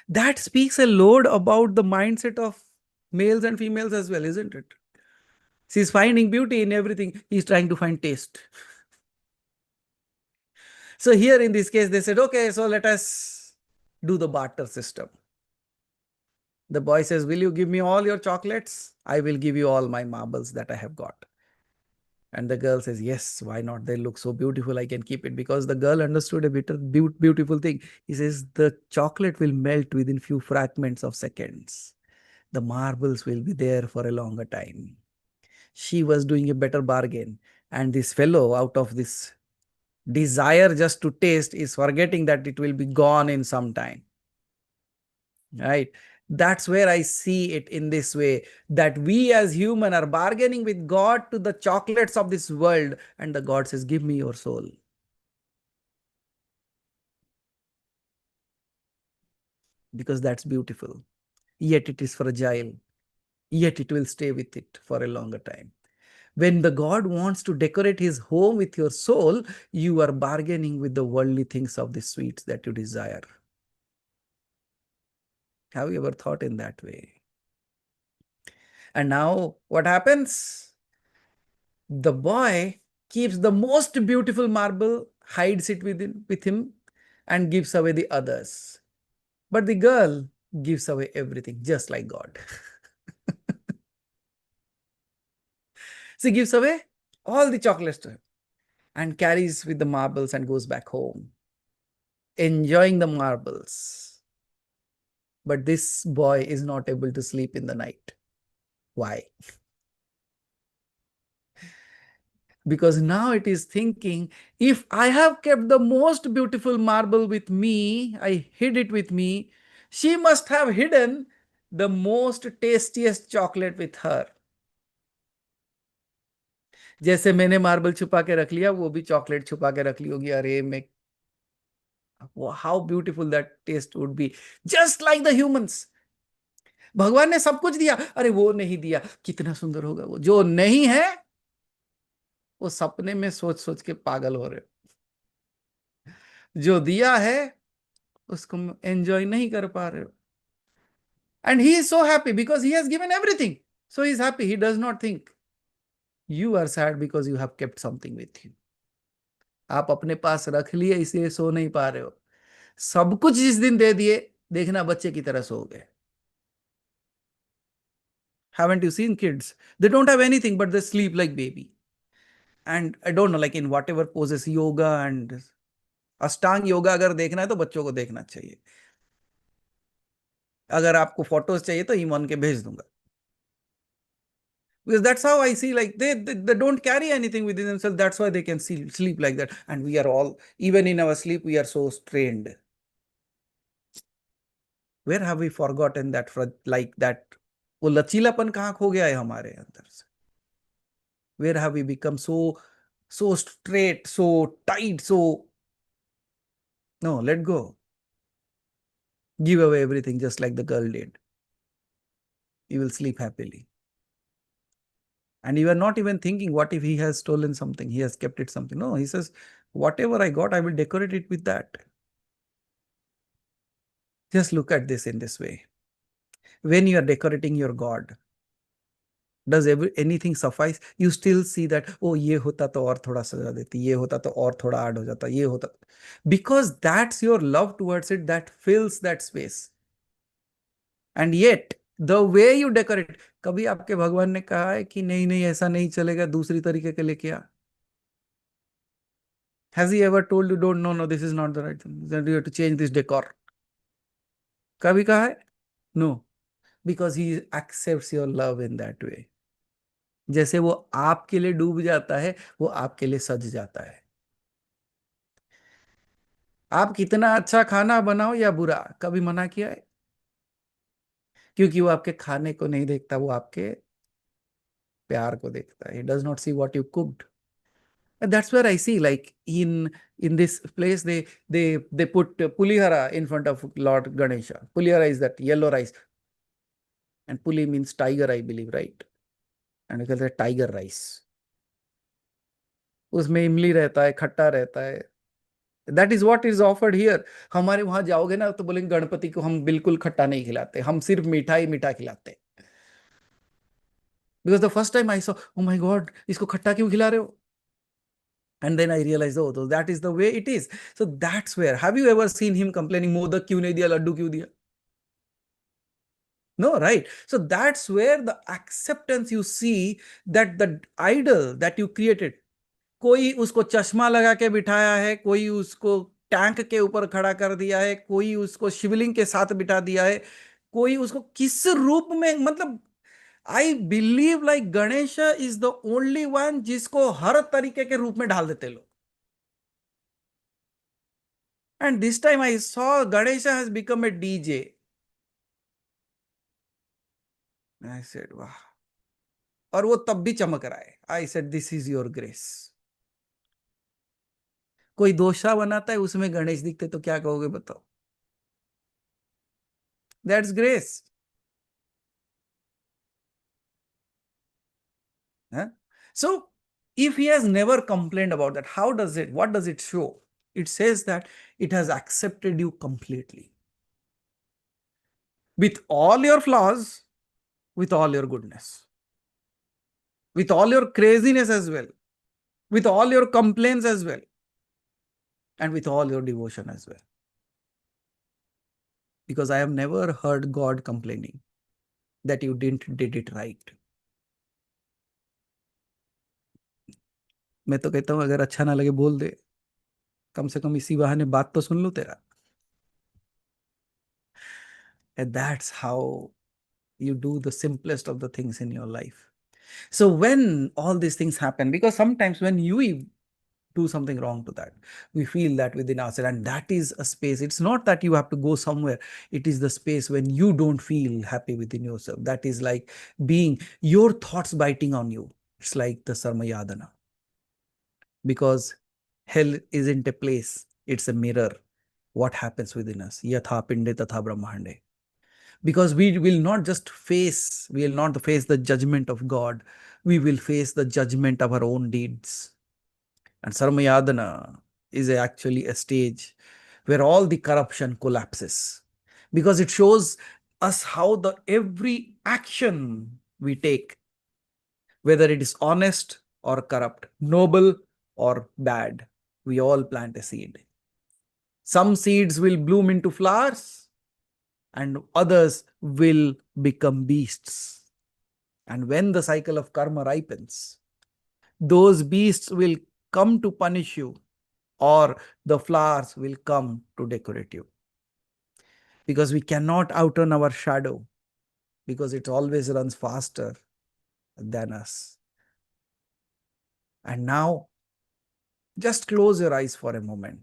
That speaks a lot about the mindset of males and females as well, isn't it? She's finding beauty in everything. He's trying to find taste. So here in this case, they said, okay, so let us do the barter system. The boy says, will you give me all your chocolates? I will give you all my marbles that I have got. And the girl says, yes, why not? They look so beautiful. I can keep it, because the girl understood a beautiful thing. He says, the chocolate will melt within few fragments of seconds. The marbles will be there for a longer time. She was doing a better bargain. And this fellow, out of this desire just to taste, is forgetting that it will be gone in some time. Right? That's where I see it in this way, that we as human are bargaining with God to the chocolates of this world, and the God says, give me your soul. Because that's beautiful. Yet it is fragile. Yet it will stay with it for a longer time. When the God wants to decorate his home with your soul, you are bargaining with the worldly things of the sweets that you desire. Have you ever thought in that way? And now what happens? The boy keeps the most beautiful marble, hides it with him, and gives away the others. But the girl gives away everything, just like God. She gives away all the chocolates to him and carries with the marbles and goes back home, enjoying the marbles. But this boy is not able to sleep in the night. Why? Because now it is thinking, if I have kept the most beautiful marble with me, I hid it with me, she must have hidden the most tastiest chocolate with her. जैसे मैंने marble छुपा के रख लिया, वो भी chocolate छुपा के रख ली होगी. अरे मैं, how beautiful that taste would be. Just like the humans. भगवान ने सब कुछ दिया, अरे वो नहीं दिया, कितना सुंदर होगा वो. जो नहीं है, वो सपने में सोच सोच के पागल हो रहे हो. जो दिया है, उसको एंजॉय नहीं कर पा रहे हो. And he is so happy because he has given everything. So he is happy. He does not think you are sad because you have kept something with you. आप अपने पास रख लिए, इसलिए सो नहीं पा रहे हो. सब कुछ जिस दिन दे दिए, देखना बच्चे की तरह सो गए. Haven't you seen kids? They don't have anything, but they sleep like baby. And I don't know, like in whatever poses, yoga and अष्टांग योगा अगर देखना है तो बच्चों को देखना चाहिए. अगर आपको फोटोज चाहिए तो ईमान के भेज दूंगा. Because that's how I see, like they don't carry anything within themselves. That's why they can sleep like that. And we are all, even in our sleep, we are so strained. Where have we forgotten that, like that? वो लचीलापन कहाँ खो गया है हमारे अंदर से? Where have we become so straight, so tight, so no, let go. Give away everything just like the girl did. You will sleep happily. And you are not even thinking, what if he has stolen something? He has kept it something. No, he says, whatever I got, I will decorate it with that. Just look at this in this way. When you are decorating your God, does anything suffice? You still see that, oh, ये होता तो और थोड़ा सजा देती, ये होता तो और थोड़ा ऐड हो जाता, ये होता. Because that's your love towards it that fills that space. And yet, the way you decorate, कभी आपके भगवान ने कहा है कि नहीं नहीं ऐसा नहीं चलेगा, दूसरी तरीके के लेके आ? Has he ever told you, don't, no, this is not the right thing, that you have to change this decor? कभी कहा है? No. Because he accepts your love in that way. जैसे वो आपके लिए डूब जाता है, वो आपके लिए सज जाता है. आप कितना अच्छा खाना बनाओ या बुरा, कभी मना किया है? क्योंकि वो आपके खाने को नहीं देखता, वो आपके प्यार को देखता है. He does not see what you cooked. And that's where I see, like in this place, they put pulihara in front of Lord Ganesha. Pulihara is that yellow rice, and puli means tiger, I believe, right? And we call it tiger rice. उसमें इमली रहता है, खट्टा रहता है. That is what is offered here. हमारे वहां जाओगे ना तो बोलेंगे गणपति को हम बिल्कुल खट्टा नहीं खिलाते, हम सिर्फ मीठा ही मीठा खिलाते. Because the first time I saw, oh my God, इसको खट्टा क्यों खिला रहे हो? And then I realized, oh, so that is the way it is. So that's where, have you ever seen him complaining, modak क्यों नहीं दिया, laddu क्यों दिया? No, right? So that's where the acceptance you see that the idol that you created, कोई उसको चश्मा लगा के बिठाया है, कोई उसको टैंक के ऊपर खड़ा कर दिया है, कोई उसको शिवलिंग के साथ बिठा दिया है, कोई उसको किस रूप में, मतलब I believe like Ganesh is the only one जिसको हर तरीके के रूप में ढाल देते लोग. And this time I saw Ganesh has become a DJ. I said वाह. और वो तब भी चमक रहा है. I said this is your grace. कोई दोषा बनाता है, उसमें गणेश दिखते तो क्या कहोगे बताओ? That's grace. So if he has never complained about that, what does it show? It says that it has accepted you completely. With all your flaws, with all your goodness, with all your craziness as well, with all your complaints as well, and with all your devotion as well. Because I have never heard God complaining that you didn't did it right. मैं तो कहता हूं अगर अच्छा ना लगे बोल दे, कम से कम इसी बहाने बात तो सुन लो तेरा. And that's how you do the simplest of the things in your life. So when all these things happen, because sometimes when you do something wrong to that, we feel that within ourselves, and that is a space. It's not that you have to go somewhere. It is the space when you don't feel happy within yourself. That is like being your thoughts biting on you. It's like the sarmayadana. Because hell isn't a place, it's a mirror. What happens within us? Yatha pinde tatha brahmande. Because we will not face the judgment of God. We will face the judgment of our own deeds. And Sarmayadana is actually a stage where all the corruption collapses. Because it shows us how the every action we take, whether it is honest or corrupt, noble or bad, we all plant a seed. Some seeds will bloom into flowers, and others will become beasts. And when the cycle of karma ripens, those beasts will come to punish you, or the flowers will come to decorate you. Because we cannot outrun our shadow, because it always runs faster than us. And now, just close your eyes for a moment.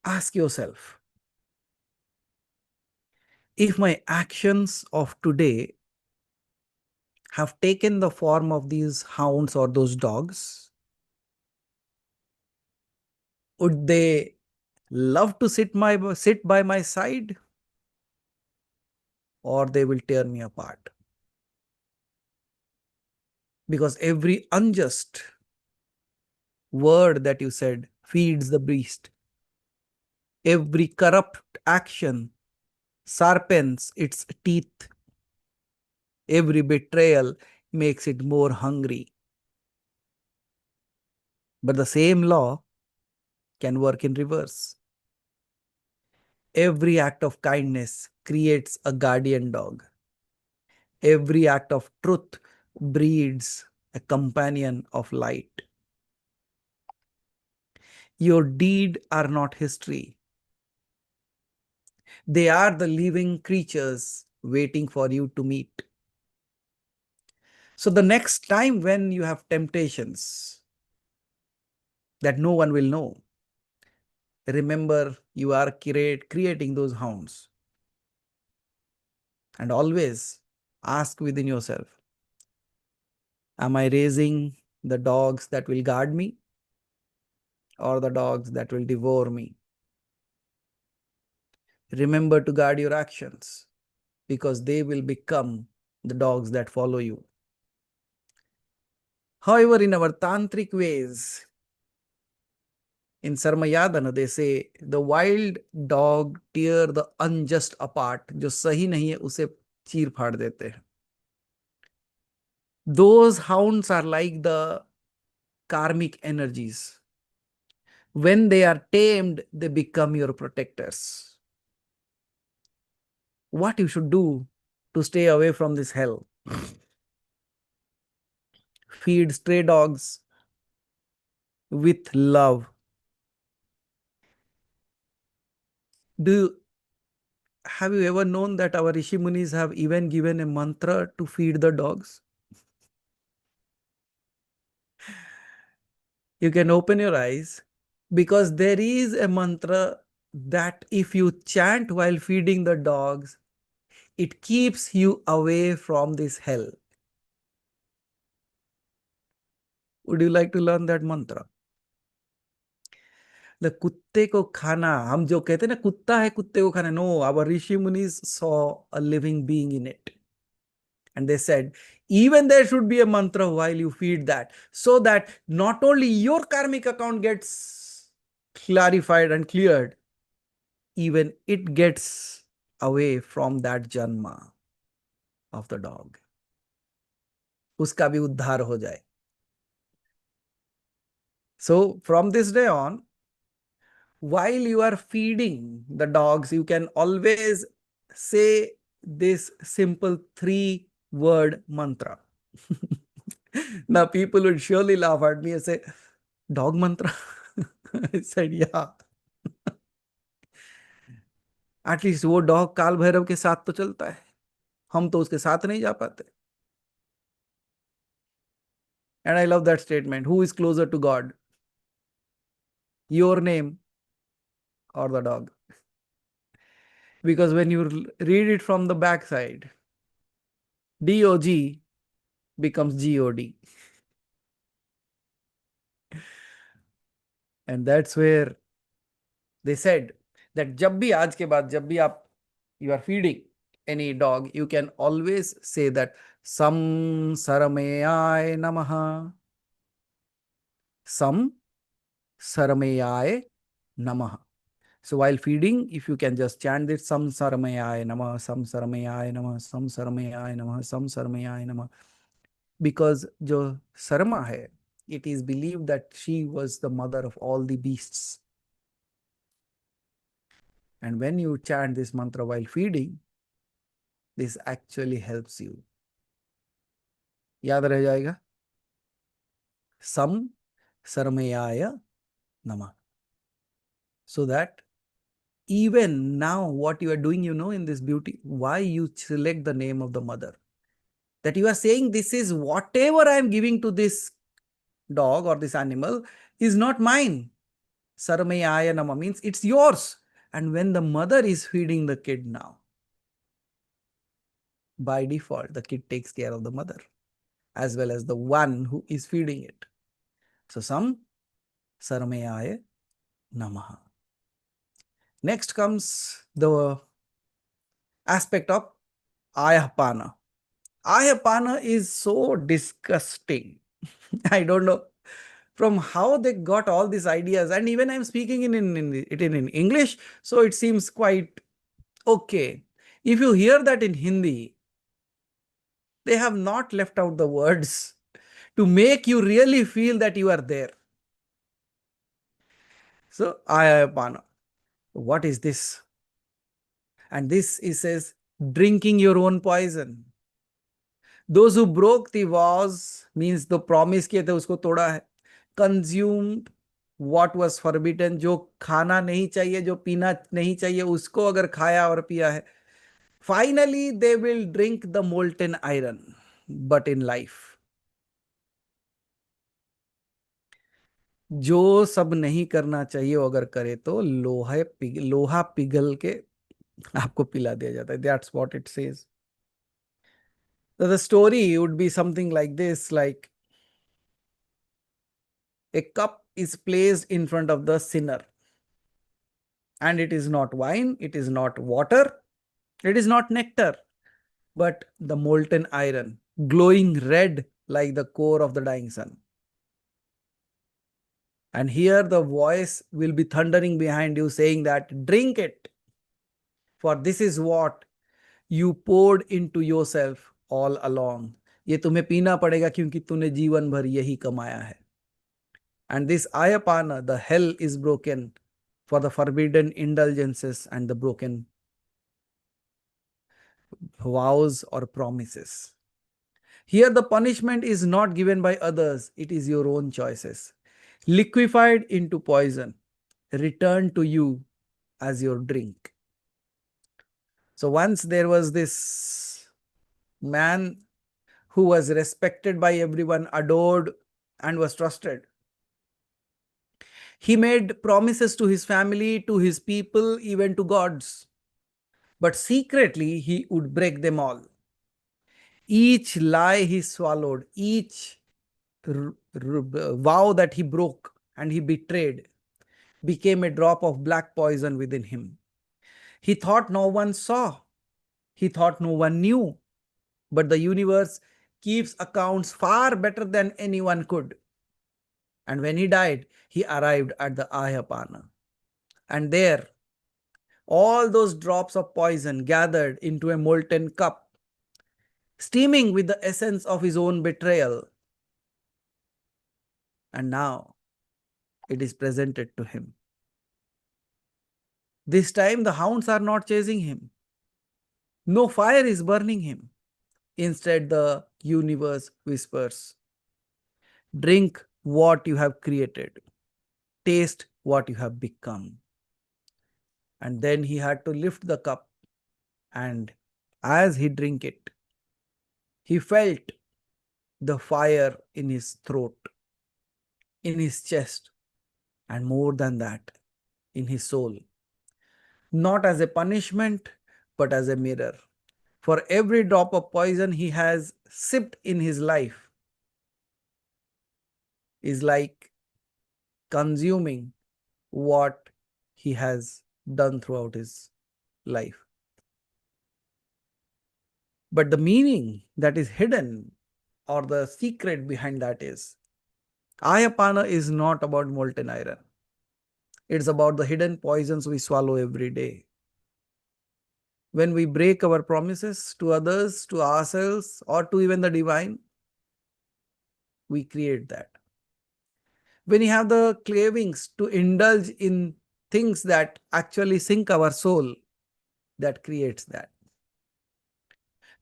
Ask yourself, if my actions of today have taken the form of these hounds or those dogs, would they love to sit by my side, or they will tear me apart? Because every unjust word that you said feeds the beast. Every corrupt action sharpens its teeth. Every betrayal makes it more hungry. But the same law can work in reverse. Every act of kindness creates a guardian dog. Every act of truth breeds a companion of light. Your deeds are not history. They are the living creatures waiting for you to meet. So the next time when you have temptations that no one will know, remember you are creating those hounds. And always ask within yourself, am I raising the dogs that will guard me or the dogs that will devour me? Remember to guard your actions because they will become the dogs that follow you. However, in our tantric ways, in Sarmayadana, they say the wild dog tear the unjust apart. जो सही नहीं है उसे चीर फाड़ देते हैं. Those hounds are like the karmic energies. When they are tamed, they become your protectors. What you should do to stay away from this hell? Feed stray dogs with love. Have you ever known that our Rishi Munis have even given a mantra to feed the dogs? You can open your eyes because there is a mantra that if you chant while feeding the dogs, it keeps you away from this hell. Would you like to learn that mantra? The कुत्ते को खाना, हम जो कहते हैं ना कुत्ता है कुत्ते को खाना, no, our Rishi Munis saw a living being in it. And they said, even there should be a mantra while you feed that, so that not only your karmic account gets clarified and cleared, even it gets away from that janma of the dog. उसका भी उद्धार हो जाए. So from this day on, while you are feeding the dogs, you can always say this simple 3-word mantra. Now people would surely laugh at me and say, dog mantra? I said, yeah. At least वो dog काल भैरव के साथ तो चलता है, हम तो उसके साथ नहीं जा पाते. And I love that statement. Who is closer to God? Your name or the dog? Because when you read it from the backside, DOG becomes GOD. And that's where they said that जब भी आज के बाद जब भी आप you are feeding any dog, you can always say that Sam Sarameyai Namaha. Sam Sarameyai Namaha. So while feeding, if you can just chant this Sam Sarameyai Namaha, Sam Sarameyai Namaha, Sam Sarameyai Namaha, Sam Sarameyai Namaha. Because जो Sarma है, it is believed that she was the mother of all the beasts. And when you chant this mantra while feeding, this actually helps you. याद रह जाएगा? Sam Sarmayaya Nama. So that even now what you are doing, in this beauty, why you select the name of the mother. That you are saying this is whatever I am giving to this dog or this animal is not mine. Sarmayaya Nama means it's yours. And when the mother is feeding the kid now, by default, the kid takes care of the mother as well as the one who is feeding it. So Sam Sarmayaya Namaha. Next comes the aspect of Ayapana. Ayapana is so disgusting. I don't know from how they got all these ideas. And even I'm speaking in English, so it seems quite okay. If you hear that in Hindi, they have not left out the words to make you really feel that you are there. So, Ayapana. What is this? And this is says, drinking your own poison. Those who broke the vows means the promise किए थे उसको तोड़ा है. Consumed what was forbidden, जो खाना नहीं चाहिए, जो पीना नहीं चाहिए, उसको अगर खाया और पिया है. Finally, they will drink the molten iron. But in life, जो सब नहीं करना चाहिए वो अगर करे तो लोहा पिघल के आपको पिला दिया जाता है. That's what it says. So the story would be something like this, like a cup is placed in front of the sinner, and it is not wine, it is not water, it is not nectar, but the molten iron, glowing red like the core of the dying sun. And here the voice will be thundering behind you saying that, drink it, for this is what you poured into yourself all along. ये तुम्हें पीना पड़ेगा क्योंकि तूने जीवन भर यही कमाया है. And this ayapana, the hell is broken for the forbidden indulgences and the broken vows or promises. Here the punishment is not given by others, it is your own choices. Liquefied into poison, returned to you as your drink. So once there was this man who was respected by everyone, adored, and was trusted. He made promises to his family, to his people, even to gods. But secretly, he would break them all. Each lie he swallowed, each vow that he broke and he betrayed became a drop of black poison within him. He thought no one saw, he thought no one knew, but the universe keeps accounts far better than anyone could. And when he died, he arrived at the Ayapana. And there, all those drops of poison gathered into a molten cup, steaming with the essence of his own betrayal. And now it is presented to him. This time the hounds are not chasing him. No fire is burning him. Instead, the universe whispers, drink what you have created. Taste what you have become. And then he had to lift the cup, and as he drank it, he felt the fire in his throat, in his chest, and more than that, in his soul. Not as a punishment, but as a mirror. For every drop of poison he has sipped in his life is like consuming what he has done throughout his life. But the meaning that is hidden or the secret behind that is, Ayapana is not about molten iron. It's about the hidden poisons we swallow every day. When we break our promises to others, to ourselves, or to even the divine, we create that. When you have the cravings to indulge in things that actually sink our soul, that creates that.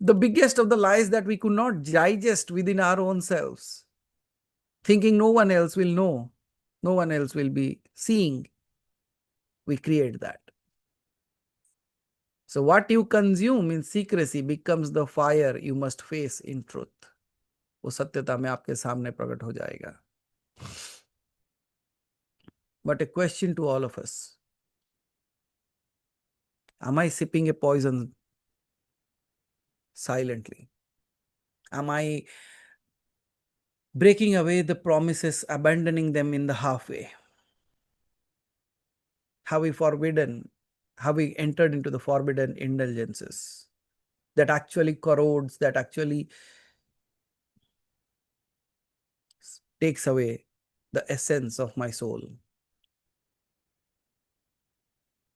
The biggest of the lies that we could not digest within our own selves, thinking no one else will know, no one else will be seeing, we create that. So what you consume in secrecy becomes the fire you must face in truth. वो सत्यता में आपके सामने प्रकट हो जाएगा. But a question to all of us. Am I sipping a poison silently? Am I breaking away the promises, abandoning them in the halfway? Have we entered into the forbidden indulgences that actually corrodes, that actually takes away the essence of my soul?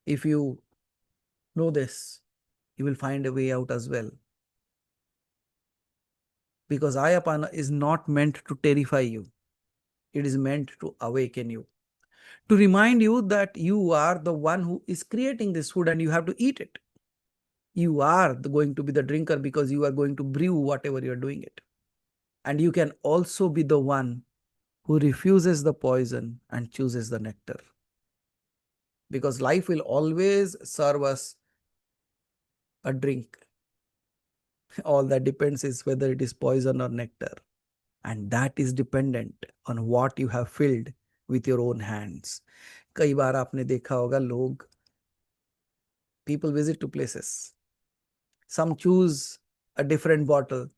If you know this, you will find a way out as well. Because Ayapana is not meant to terrify you. It is meant to awaken you. To remind you that you are the one who is creating this food and you have to eat it. You are going to be the drinker because you are going to brew whatever you are doing it. And you can also be the one who refuses the poison and chooses the nectar. Because life will always serve us a drink. All that depends is whether it is poison or nectar. And that is dependent on what you have filled with your own hands. कई बार आपने देखा होगा लोग, people visit to places, some choose a different bottle,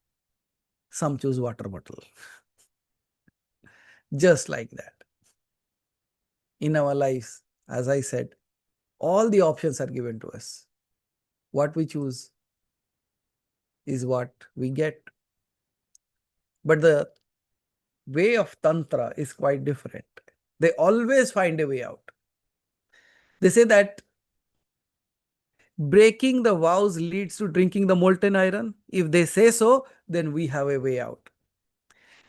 some choose water bottle. Just like that in our lives, as I said, all the options are given to us. What we choose is what we get. But the way of tantra is quite different. They always find a way out. They say that breaking the vows leads to drinking the molten iron. If they say so, then we have a way out.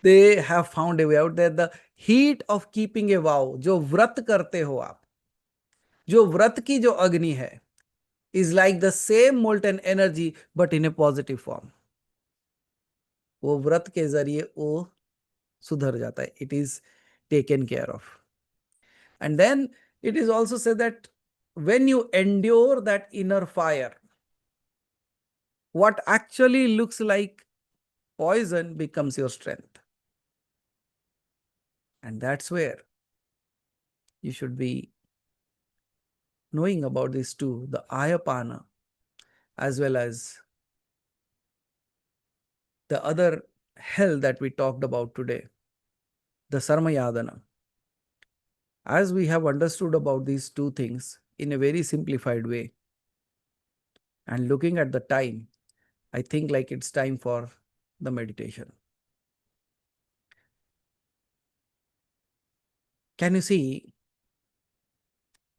They have found a way out that the heat of keeping a vow, जो व्रत करते हो आप, जो व्रत की जो अग्नि है, is like the same molten energy but in a positive form. वो व्रत के जरिए वो सुधर जाता है. It is taken care of. And then it is also said that when you endure that inner fire, what actually looks like poison becomes your strength. And that's where you should be knowing about these two, the ayapana as well as the other hell that we talked about today, the sarmayadana. As we have understood about these two things in a very simplified way, and looking at the time, I think like it's time for the meditation. Can you see,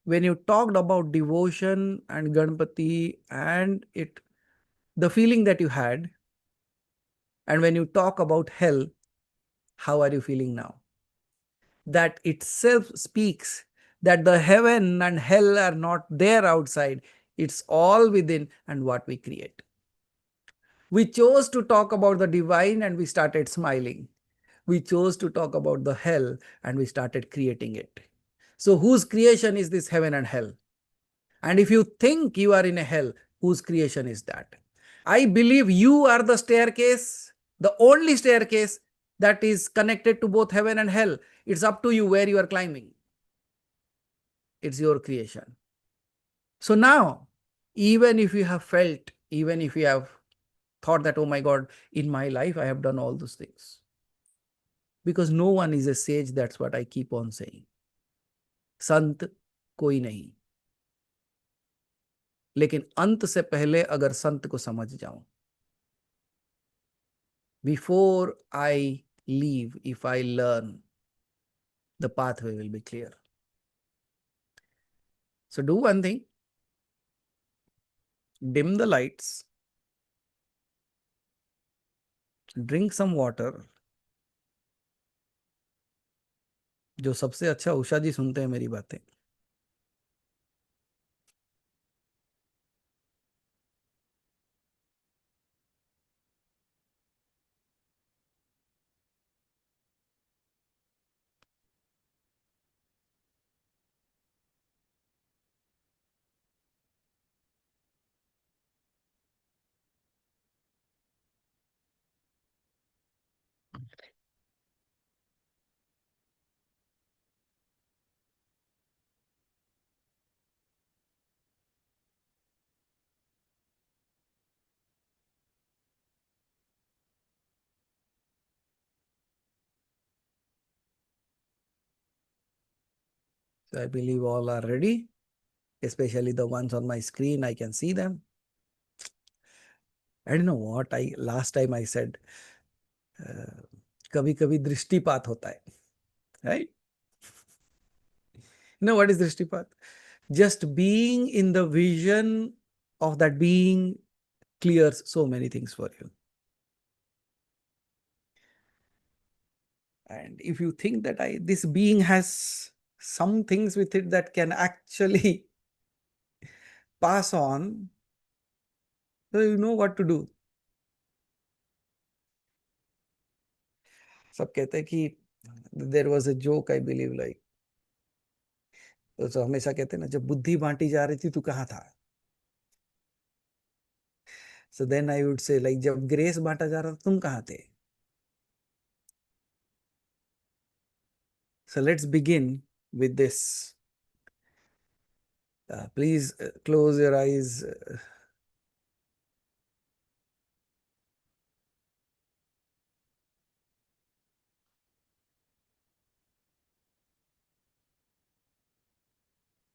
when you talked about devotion and Ganpati and the feeling that you had, and when you talk about hell, how are you feeling now? That itself speaks that the heaven and hell are not there outside. It's all within and what we create. We chose to talk about the divine and we started smiling. We chose to talk about the hell and we started creating it. So whose creation is this heaven and hell? And if you think you are in a hell, whose creation is that? I believe you are the staircase, the only staircase that is connected to both heaven and hell. It's up to you where you are climbing. It's your creation. So now, even if you have felt, even if you have thought that, oh my God, in my life I have done all those things. Because no one is a sage, that's what I keep on saying. संत कोई नहीं, लेकिन अंत से पहले अगर संत को समझ जाऊं, before I leave, if I learn, the pathway will be clear. So do one thing, dim the lights, drink some water. जो सबसे अच्छा, उषा जी सुनते हैं मेरी बातें. So I believe all are ready, especially the ones on my screen. I can see them. I don't know what last time I said, कभी कभी दृष्टिपात होता है, right? You know what is दृष्टिपात? Just being in the vision of that being clears so many things for you. And if you think that this being has some things with it that can actually pass on, so you know what to do. सब कहते हैं कि there was a joke, I believe, like, तो हमेशा कहते हैं ना, जब बुद्धि बांटी जा रही थी तू कहाँ था? So then I would say, like, जब ग्रेस बांटा जा रहा था तुम कहाँ थे? So let's begin with this. Please close your eyes.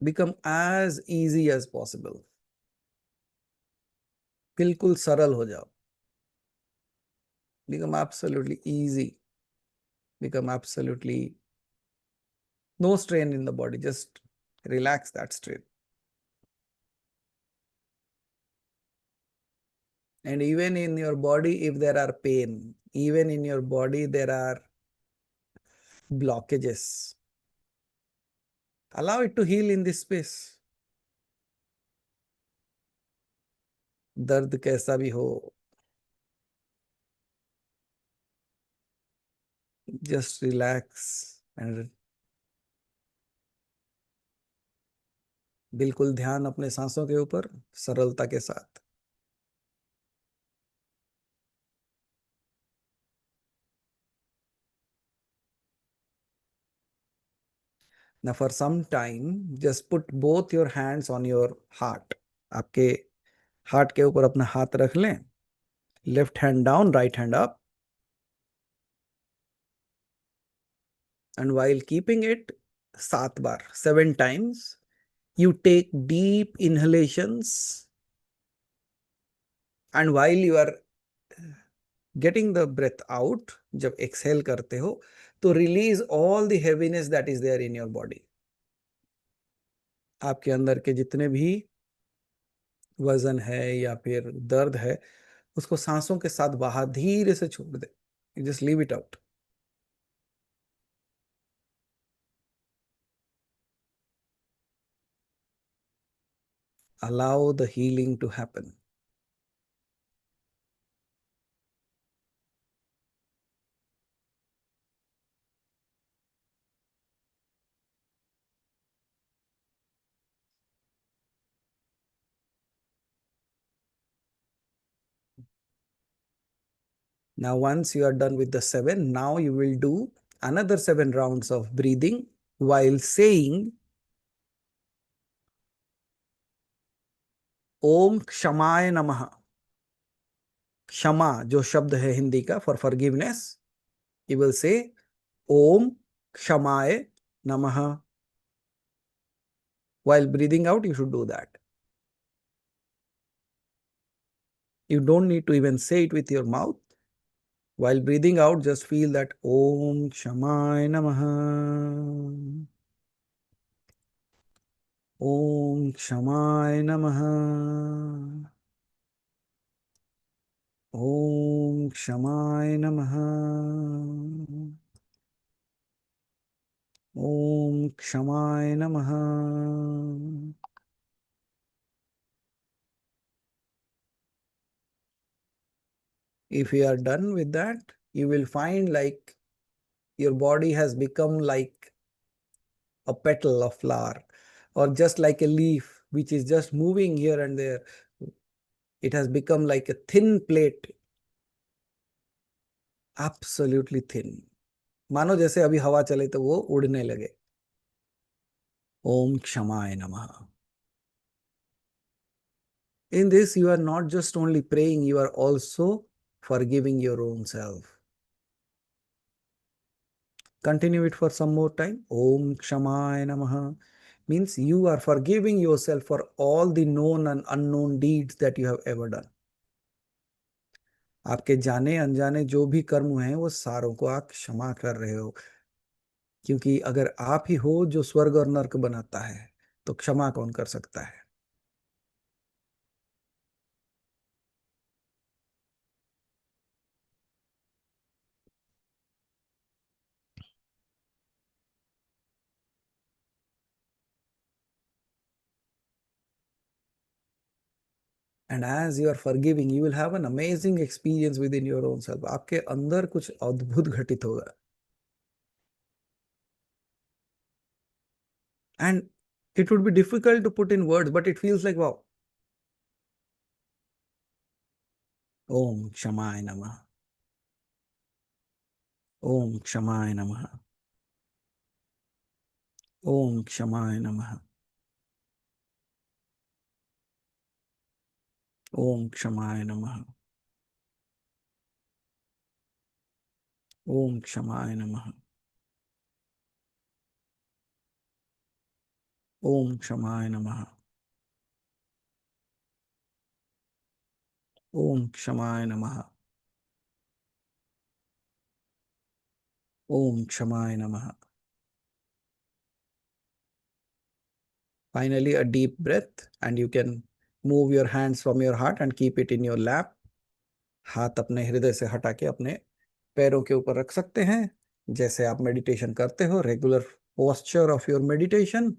Become as easy as possible. बिल्कुल सरल हो जाओ. Become absolutely easy. Become absolutely no strain in the body. Just relax that strain. And even in your body, if there are pain, even in your body, there are blockages, allow it to heal in this space. दर्द कैसा भी हो, just relax and बिल्कुल ध्यान अपने सांसों के ऊपर सरलता के साथ. Now for some time, just put both your hands on your heart. आपके हार्ट के ऊपर अपना हाथ रख लें. Left hand down, right hand up. And while keeping it 7 bar, 7 times, you take deep inhalations. And while you are getting the breath out, जब exhale करते हो, तो release all the heaviness that is there in your body. आपके अंदर के जितने भी वजन है या फिर दर्द है, उसको सांसों के साथ बाहर धीरे से छोड़ दे. Just leave it out. Allow the healing to happen. Now, once you are done with the 7, now you will do another 7 rounds of breathing while saying ओम क्षमाय नमः. क्षमा जो शब्द है हिंदी का for forgiveness, you will say ओम क्षमाय नमः. While breathing out, you should do that. You don't need to even say it with your mouth. While breathing out, just feel that Om Shamay Namaha. Om Shamay Namaha. Om Shamay Namaha. Om Shamay Namaha. If you are done with that, you will find like your body has become like a petal of flower or just like a leaf which is just moving here and there. It has become like a thin plate, absolutely thin. मानो जैसे अभी हवा चले तो वो उड़ने लगे. ओम क्षमाय नमः. In this, you are not just only praying, you are also forgiving your own self. Continue it for some more time. Om Kshamaya Namaha means you are forgiving yourself for all the known and unknown deeds that you have ever done. आपके जाने अनजाने जो भी कर्म हैं वो सारों को आप क्षमा कर रहे हो, क्योंकि अगर आप ही हो जो स्वर्ग और नरक बनाता है तो क्षमा कौन कर सकता है. And as you are forgiving, you will have an amazing experience within your own self. आपके अंदर कुछ अद्भुत घटित होगा. And it would be difficult to put in words, but it feels like wow. Om Kshamaya Namaha. Om Kshamaya Namaha. ओम क्षमाय नमः। ओम क्षमाय नमः। ओम क्षमाय नमः। ओम क्षमाय नमः। ओम क्षमाय नमः। ओम क्षमाय नमः। Finally, a deep breath, and you can move your hands from your heart and keep it in your lap. हाथ अपने हृदय से हटा के अपने पैरों के ऊपर रख सकते हैं, जैसे आप मेडिटेशन करते हो, regular posture of your meditation,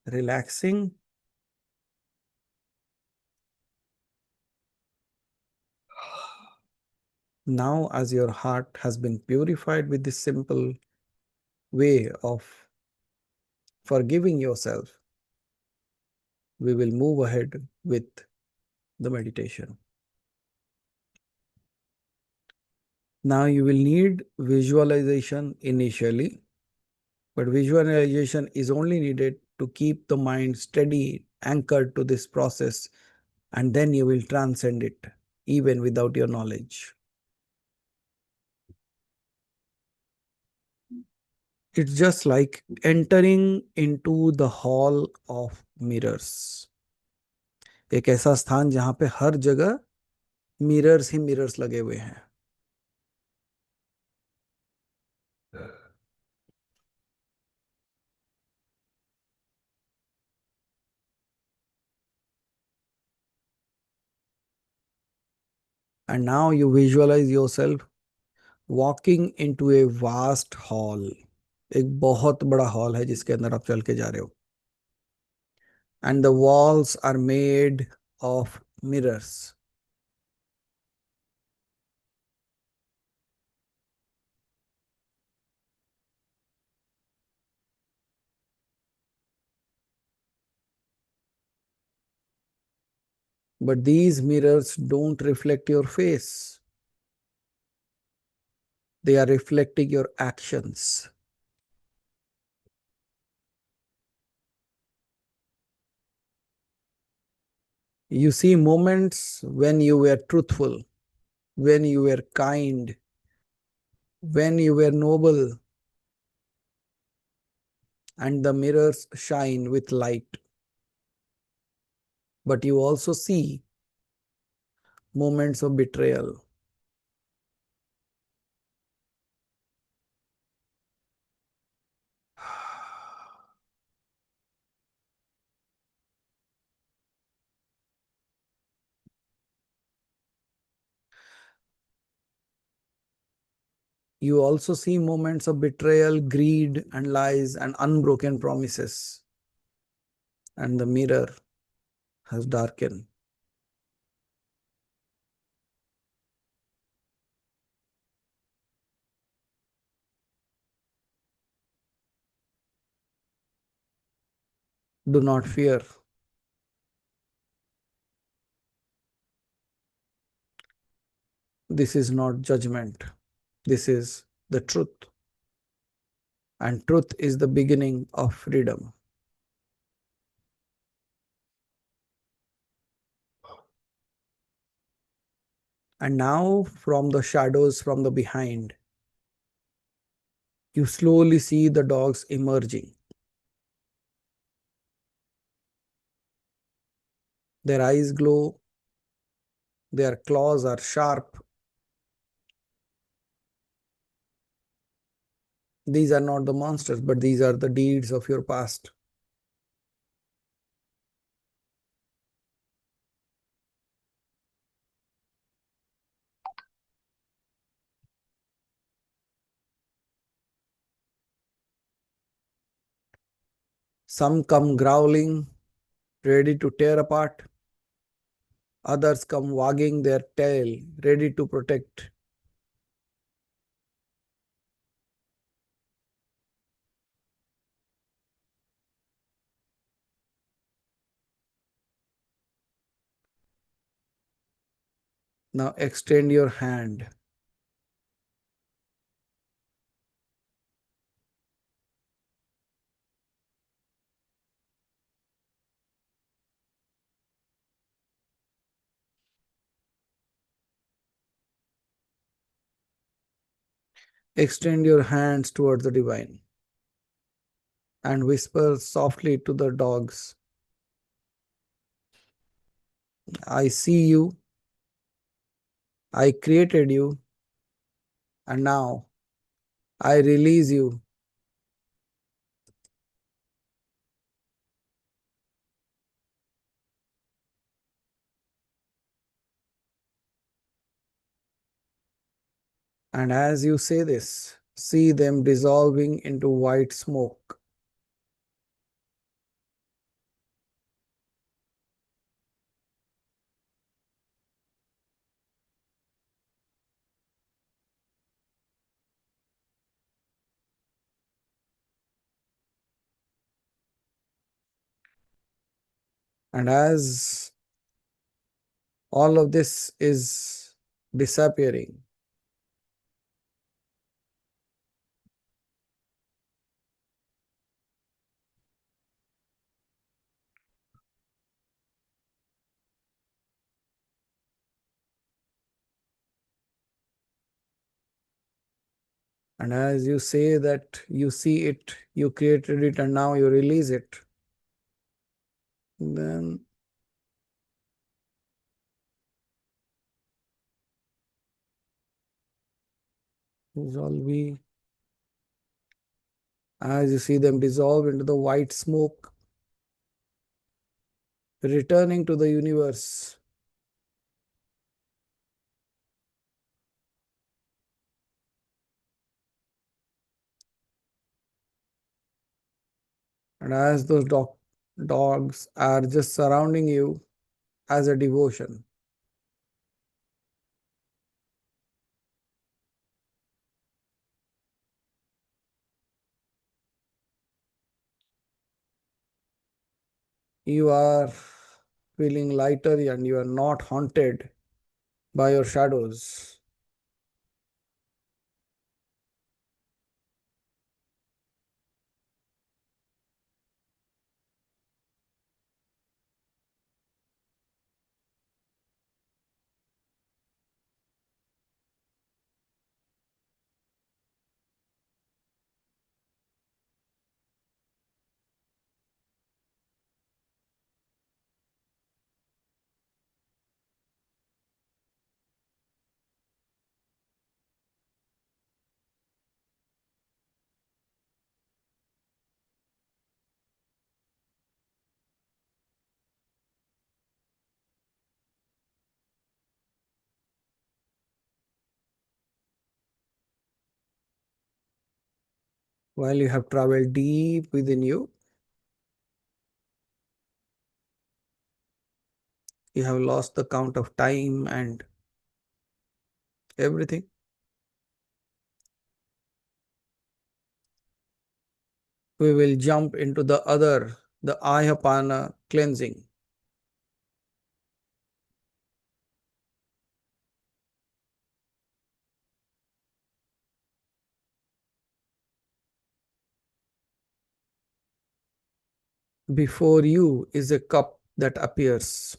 relaxing. Now, as your heart has been purified with this simple way of forgiving yourself, we will move ahead with the meditation. Now, you will need visualization initially, but visualization is only needed to keep the mind steady, anchored to this process, and then you will transcend it even without your knowledge. It's just like entering into the hall of mirrors. एक ऐसा स्थान जहां पे हर जगह mirrors ही mirrors लगे हुए हैं. And now you visualize yourself walking into a vast hall. एक बहुत बड़ा हॉल है जिसके अंदर आप चल के जा रहे हो. And the walls are made of mirrors. But these mirrors don't reflect your face. They are reflecting your actions. You see moments when you were truthful, when you were kind, when you were noble, and the mirrors shine with light. But you also see moments of betrayal. You also see moments of betrayal, greed, and lies, and unbroken promises. And the mirror has darkened. Do not fear. This is not judgment. This is the truth. And truth is the beginning of freedom. And now, from the shadows from the behind, you slowly see the dogs emerging. Their eyes glow, their claws are sharp. These are not the monsters, but these are the deeds of your past. Some come growling, ready to tear apart. Others come wagging their tail, ready to protect. Now extend your hand. Extend your hands towards the divine and whisper softly to the dogs, I see you, I created you, and now I release you. And as you say this, see them dissolving into white smoke. And as all of this is disappearing, and as you say that you see it, you created it, and now you release it, then dissolve. As you see them dissolve into the white smoke, returning to the universe. And as those dogs are just surrounding you as a devotion, you are feeling lighter and you are not haunted by your shadows. While you have traveled deep within you, you have lost the count of time and everything. We will jump into the Ayapana cleansing. Before you is a cup that appears.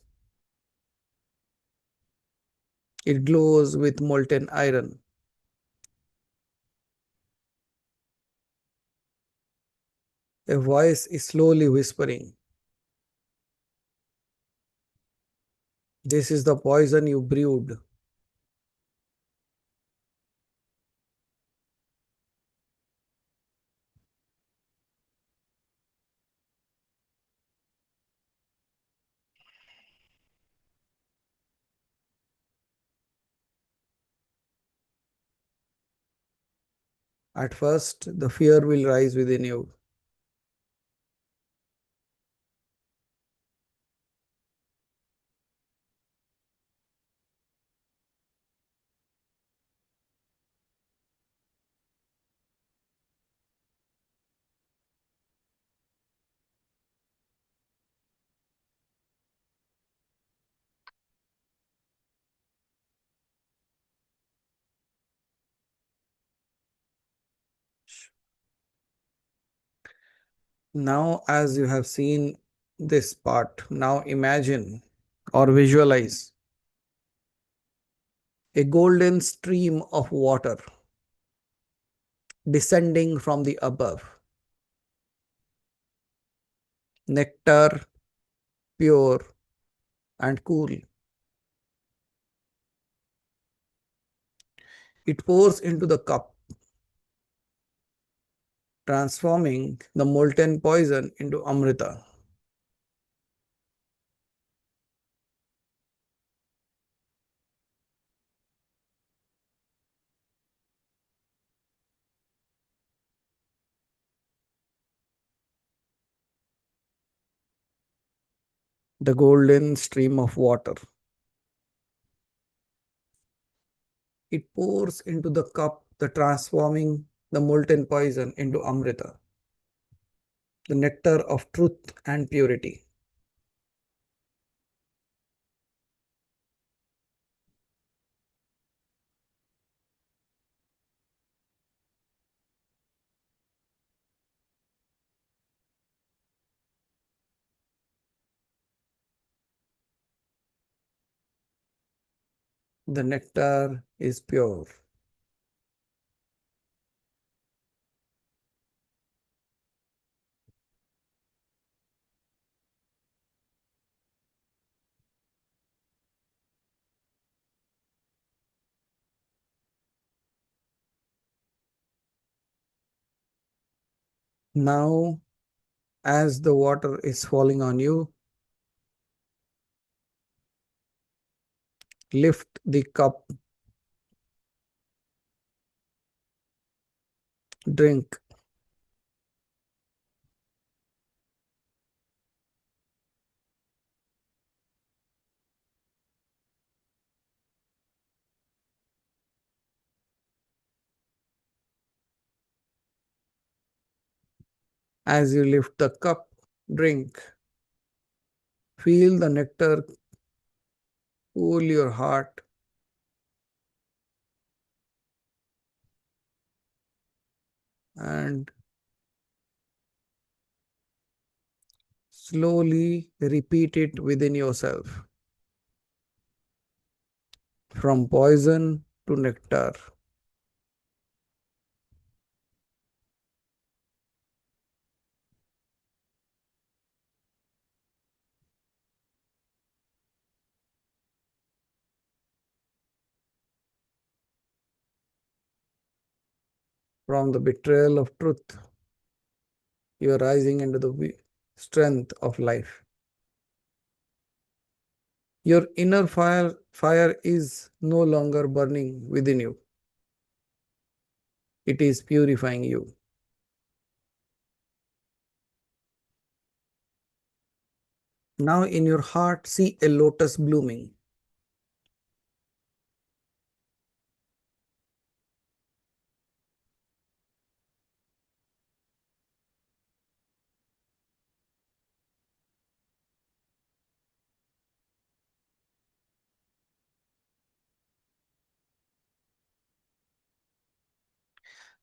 It glows with molten iron. A voice is slowly whispering, this is the poison you brewed. At first, the fear will rise within you. Now, as you have seen this part, now imagine or visualize a golden stream of water descending from the above. Nectar, pure and cool. It pours into the cup, transforming the molten poison into Amrita. The golden stream of water. It pours into the cup, the transforming the molten poison into Amrita, the nectar of truth and purity. The nectar is pure. Now, as the water is falling on you, lift the cup, drink. As you lift the cup, drink. Feel the nectar cool your heart and slowly repeat it within yourself. From poison to nectar. From the betrayal of truth, you are rising into the strength of life. Your inner fire is no longer burning within you. It is purifying you. Now in your heart, see a lotus blooming.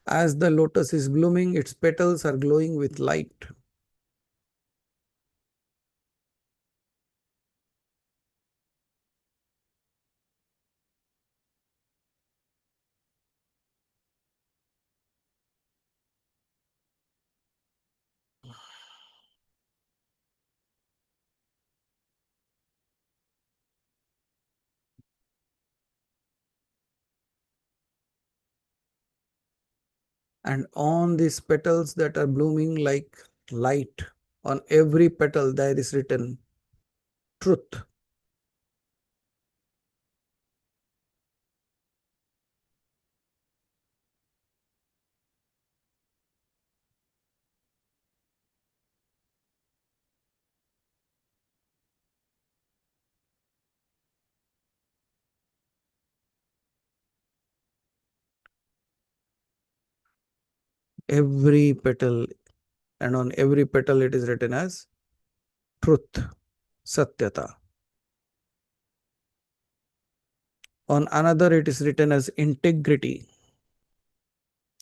As the lotus is blooming, its petals are glowing with light. And on these petals that are blooming like light, on every petal there is written truth. Every petal, and on every petal it is written as truth, satyata. On another it is written as integrity,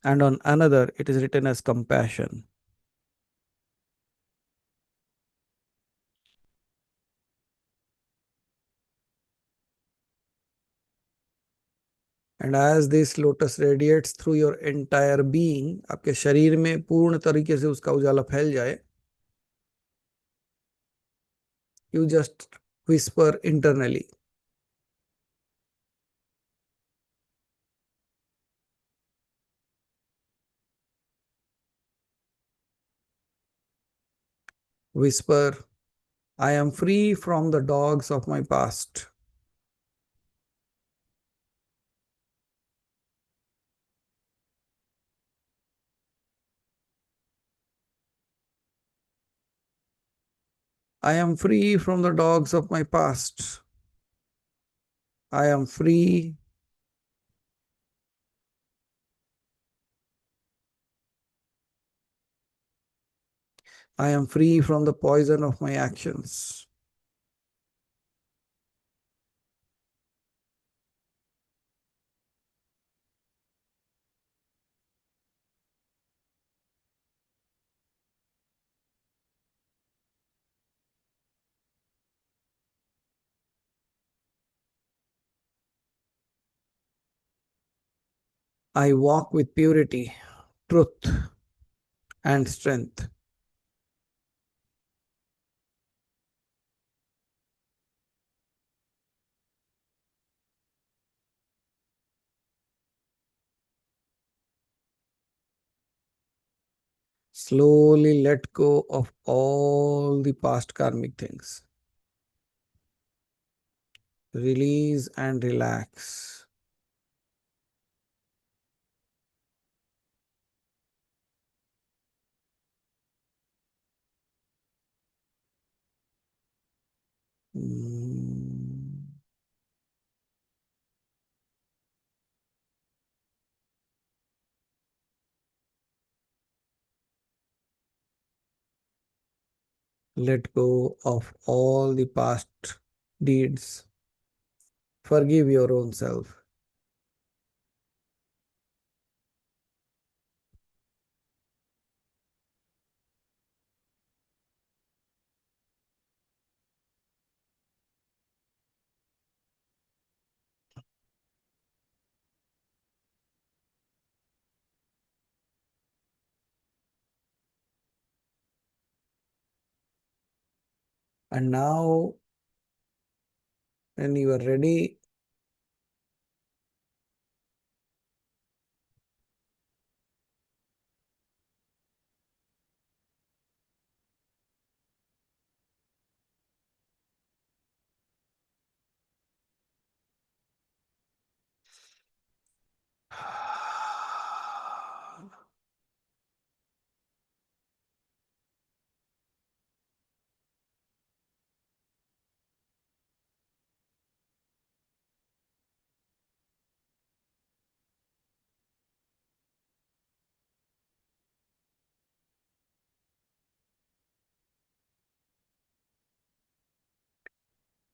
and on another it is written as compassion. And as this lotus radiates through your entire being, आपके शरीर में पूर्ण तरीके से उसका उजाला फैल जाए, you just whisper internally, whisper, I am free from the dogs of my past. I am free from the dogs of my past. I am free. I am free from the poison of my actions. I walk with purity, truth, and strength. Slowly let go of all the past karmic things. Release and relax. Mm. Let go of all the past deeds. Forgive your own self. And now, when you are ready,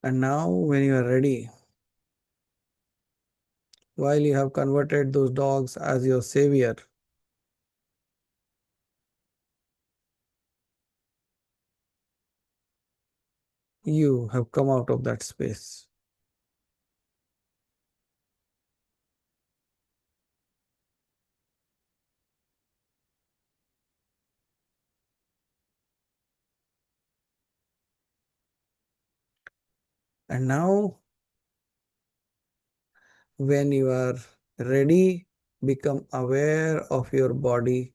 when you are ready, while you have converted those dogs as your savior, you have come out of that space. And now, when you are ready, become aware of your body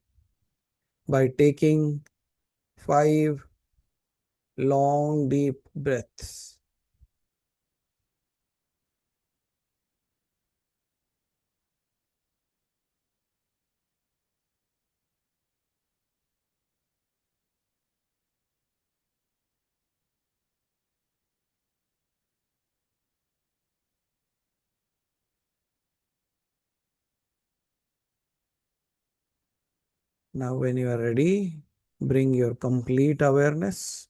by taking 5 long, deep breaths. Now, when you are ready, bring your complete awareness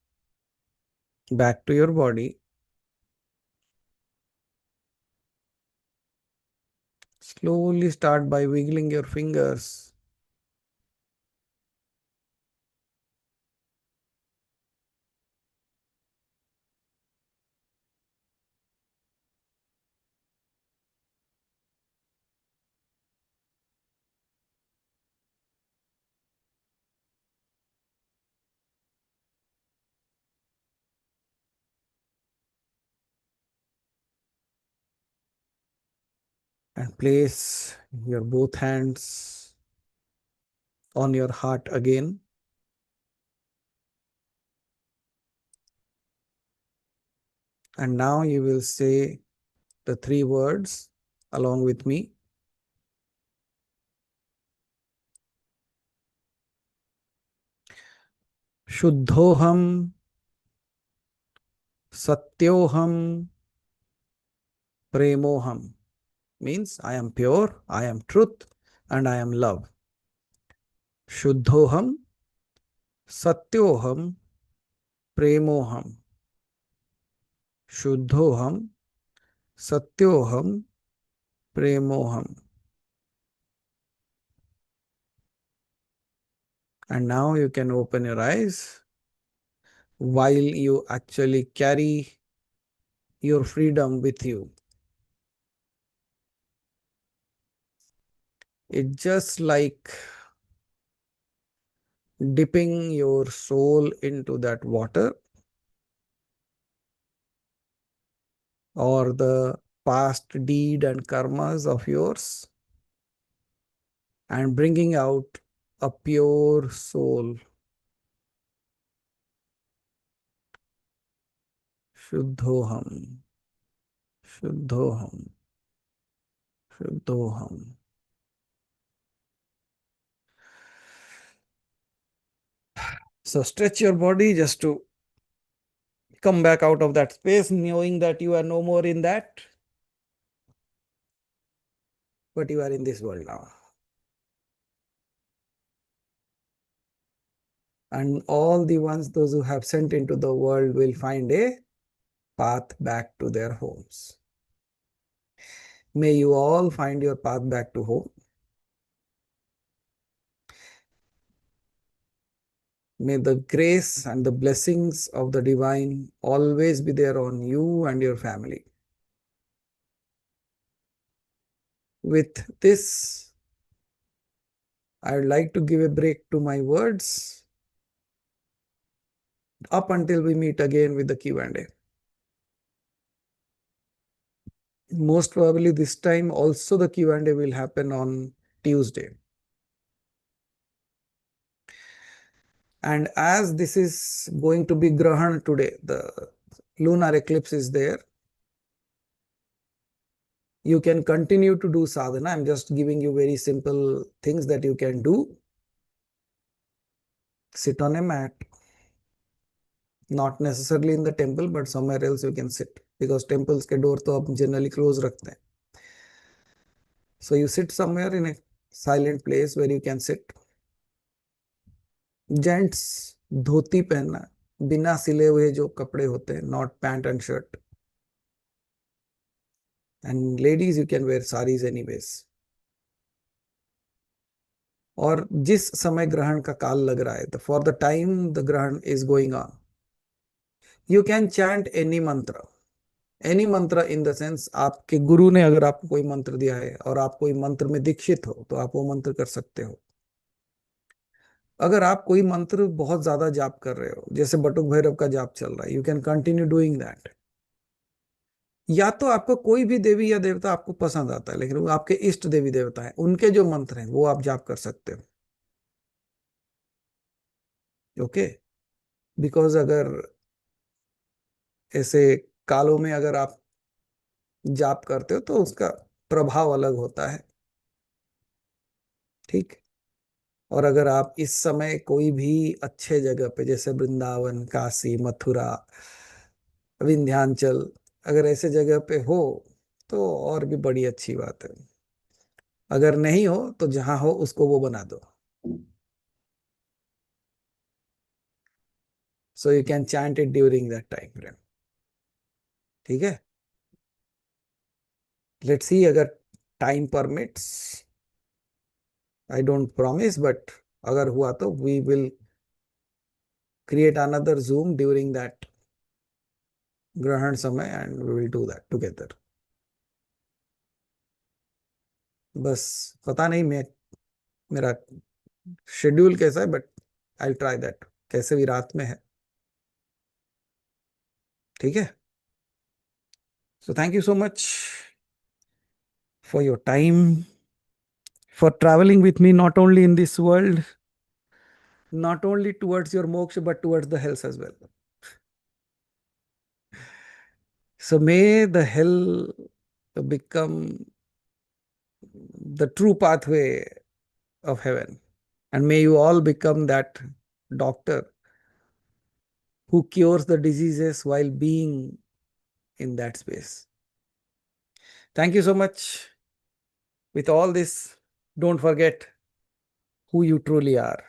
back to your body. Slowly start by wiggling your fingers. and place your both hands on your heart again. And now you will say the 3 words along with me. Shuddhoham, Satyoham, Premoham. Means I am pure, I am truth, and I am love. Shuddhoham, Satyoham, Premoham. Shuddhoham, Satyoham, Premoham. And now you can open your eyes while you actually carry your freedom with you. It's just like dipping your soul into that water, or the past deed and karmas of yours, and bringing out a pure soul. Shuddhoham, Shuddhoham, Shuddhoham. So stretch your body just to come back out of that space, knowing that you are no more in that, but you are in this world now. And all the ones, those who have sent into the world, will find a path back to their homes. May you all find your path back to home. May the grace and the blessings of the divine always be there on you and your family. With this, I would like to give a break to my words up until we meet again with the Q&A. Most probably this time also the Q&A will happen on Tuesday. And as this is going to be Grahan today, the lunar eclipse is there, you can continue to do sadhana. I'm just giving you very simple things that you can do. Sit on a mat, not necessarily in the temple, but somewhere else you can sit, because temples के door तो आप generally close रखते हैं. So you sit somewhere in a silent place where you can sit. Gents धोती पहनना, बिना सिले हुए जो कपड़े होते हैं, not pant and shirt. And ladies, you can wear saris anyways. और जिस समय ग्रहण का काल लग रहा है, for the time the ग्रहण is going on, you can chant any mantra. Any mantra in the sense, आपके गुरु ने अगर आपको कोई मंत्र दिया है और आप कोई मंत्र में दीक्षित हो, तो आप वो मंत्र कर सकते हो. अगर आप कोई मंत्र बहुत ज्यादा जाप कर रहे हो, जैसे बटुक भैरव का जाप चल रहा है, you can continue doing that. या तो आपको कोई भी देवी या देवता आपको पसंद आता है, लेकिन वो आपके इष्ट देवी देवता है, उनके जो मंत्र हैं वो आप जाप कर सकते हो. ओके. बिकॉज अगर ऐसे कालों में अगर आप जाप करते हो तो उसका प्रभाव अलग होता है. ठीक. और अगर आप इस समय कोई भी अच्छे जगह पे, जैसे वृंदावन, काशी, मथुरा, विंध्याचल, अगर ऐसे जगह पे हो तो और भी बड़ी अच्छी बात है. अगर नहीं हो तो जहां हो उसको वो बना दो. So you can chant it during that time frame. ठीक है. लेट्स सी अगर time permits. I don't promise, but अगर हुआ तो we will create another Zoom during that Grahan समय and we will do that together. बस पता नहीं मेरा शेड्यूल कैसा है, बट आई ट्राई दैट. कैसे भी रात में है. ठीक है. So thank you so much for your time, for traveling with me not only in this world, not only towards your moksha, but towards the hells as well. So may the hell become the true pathway of heaven. And may you all become that doctor who cures the diseases while being in that space. Thank you so much. With all this, don't forget who you truly are.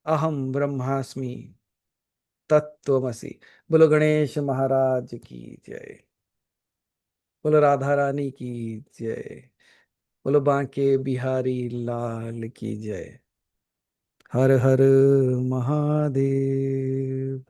Aham Brahmasmi Tattvamasi. Bolo Ganesh Maharaj ki jai. Bolo Radha Rani ki jai. Bolo Banke Bihari Lal ki jai. Her her Mahadev.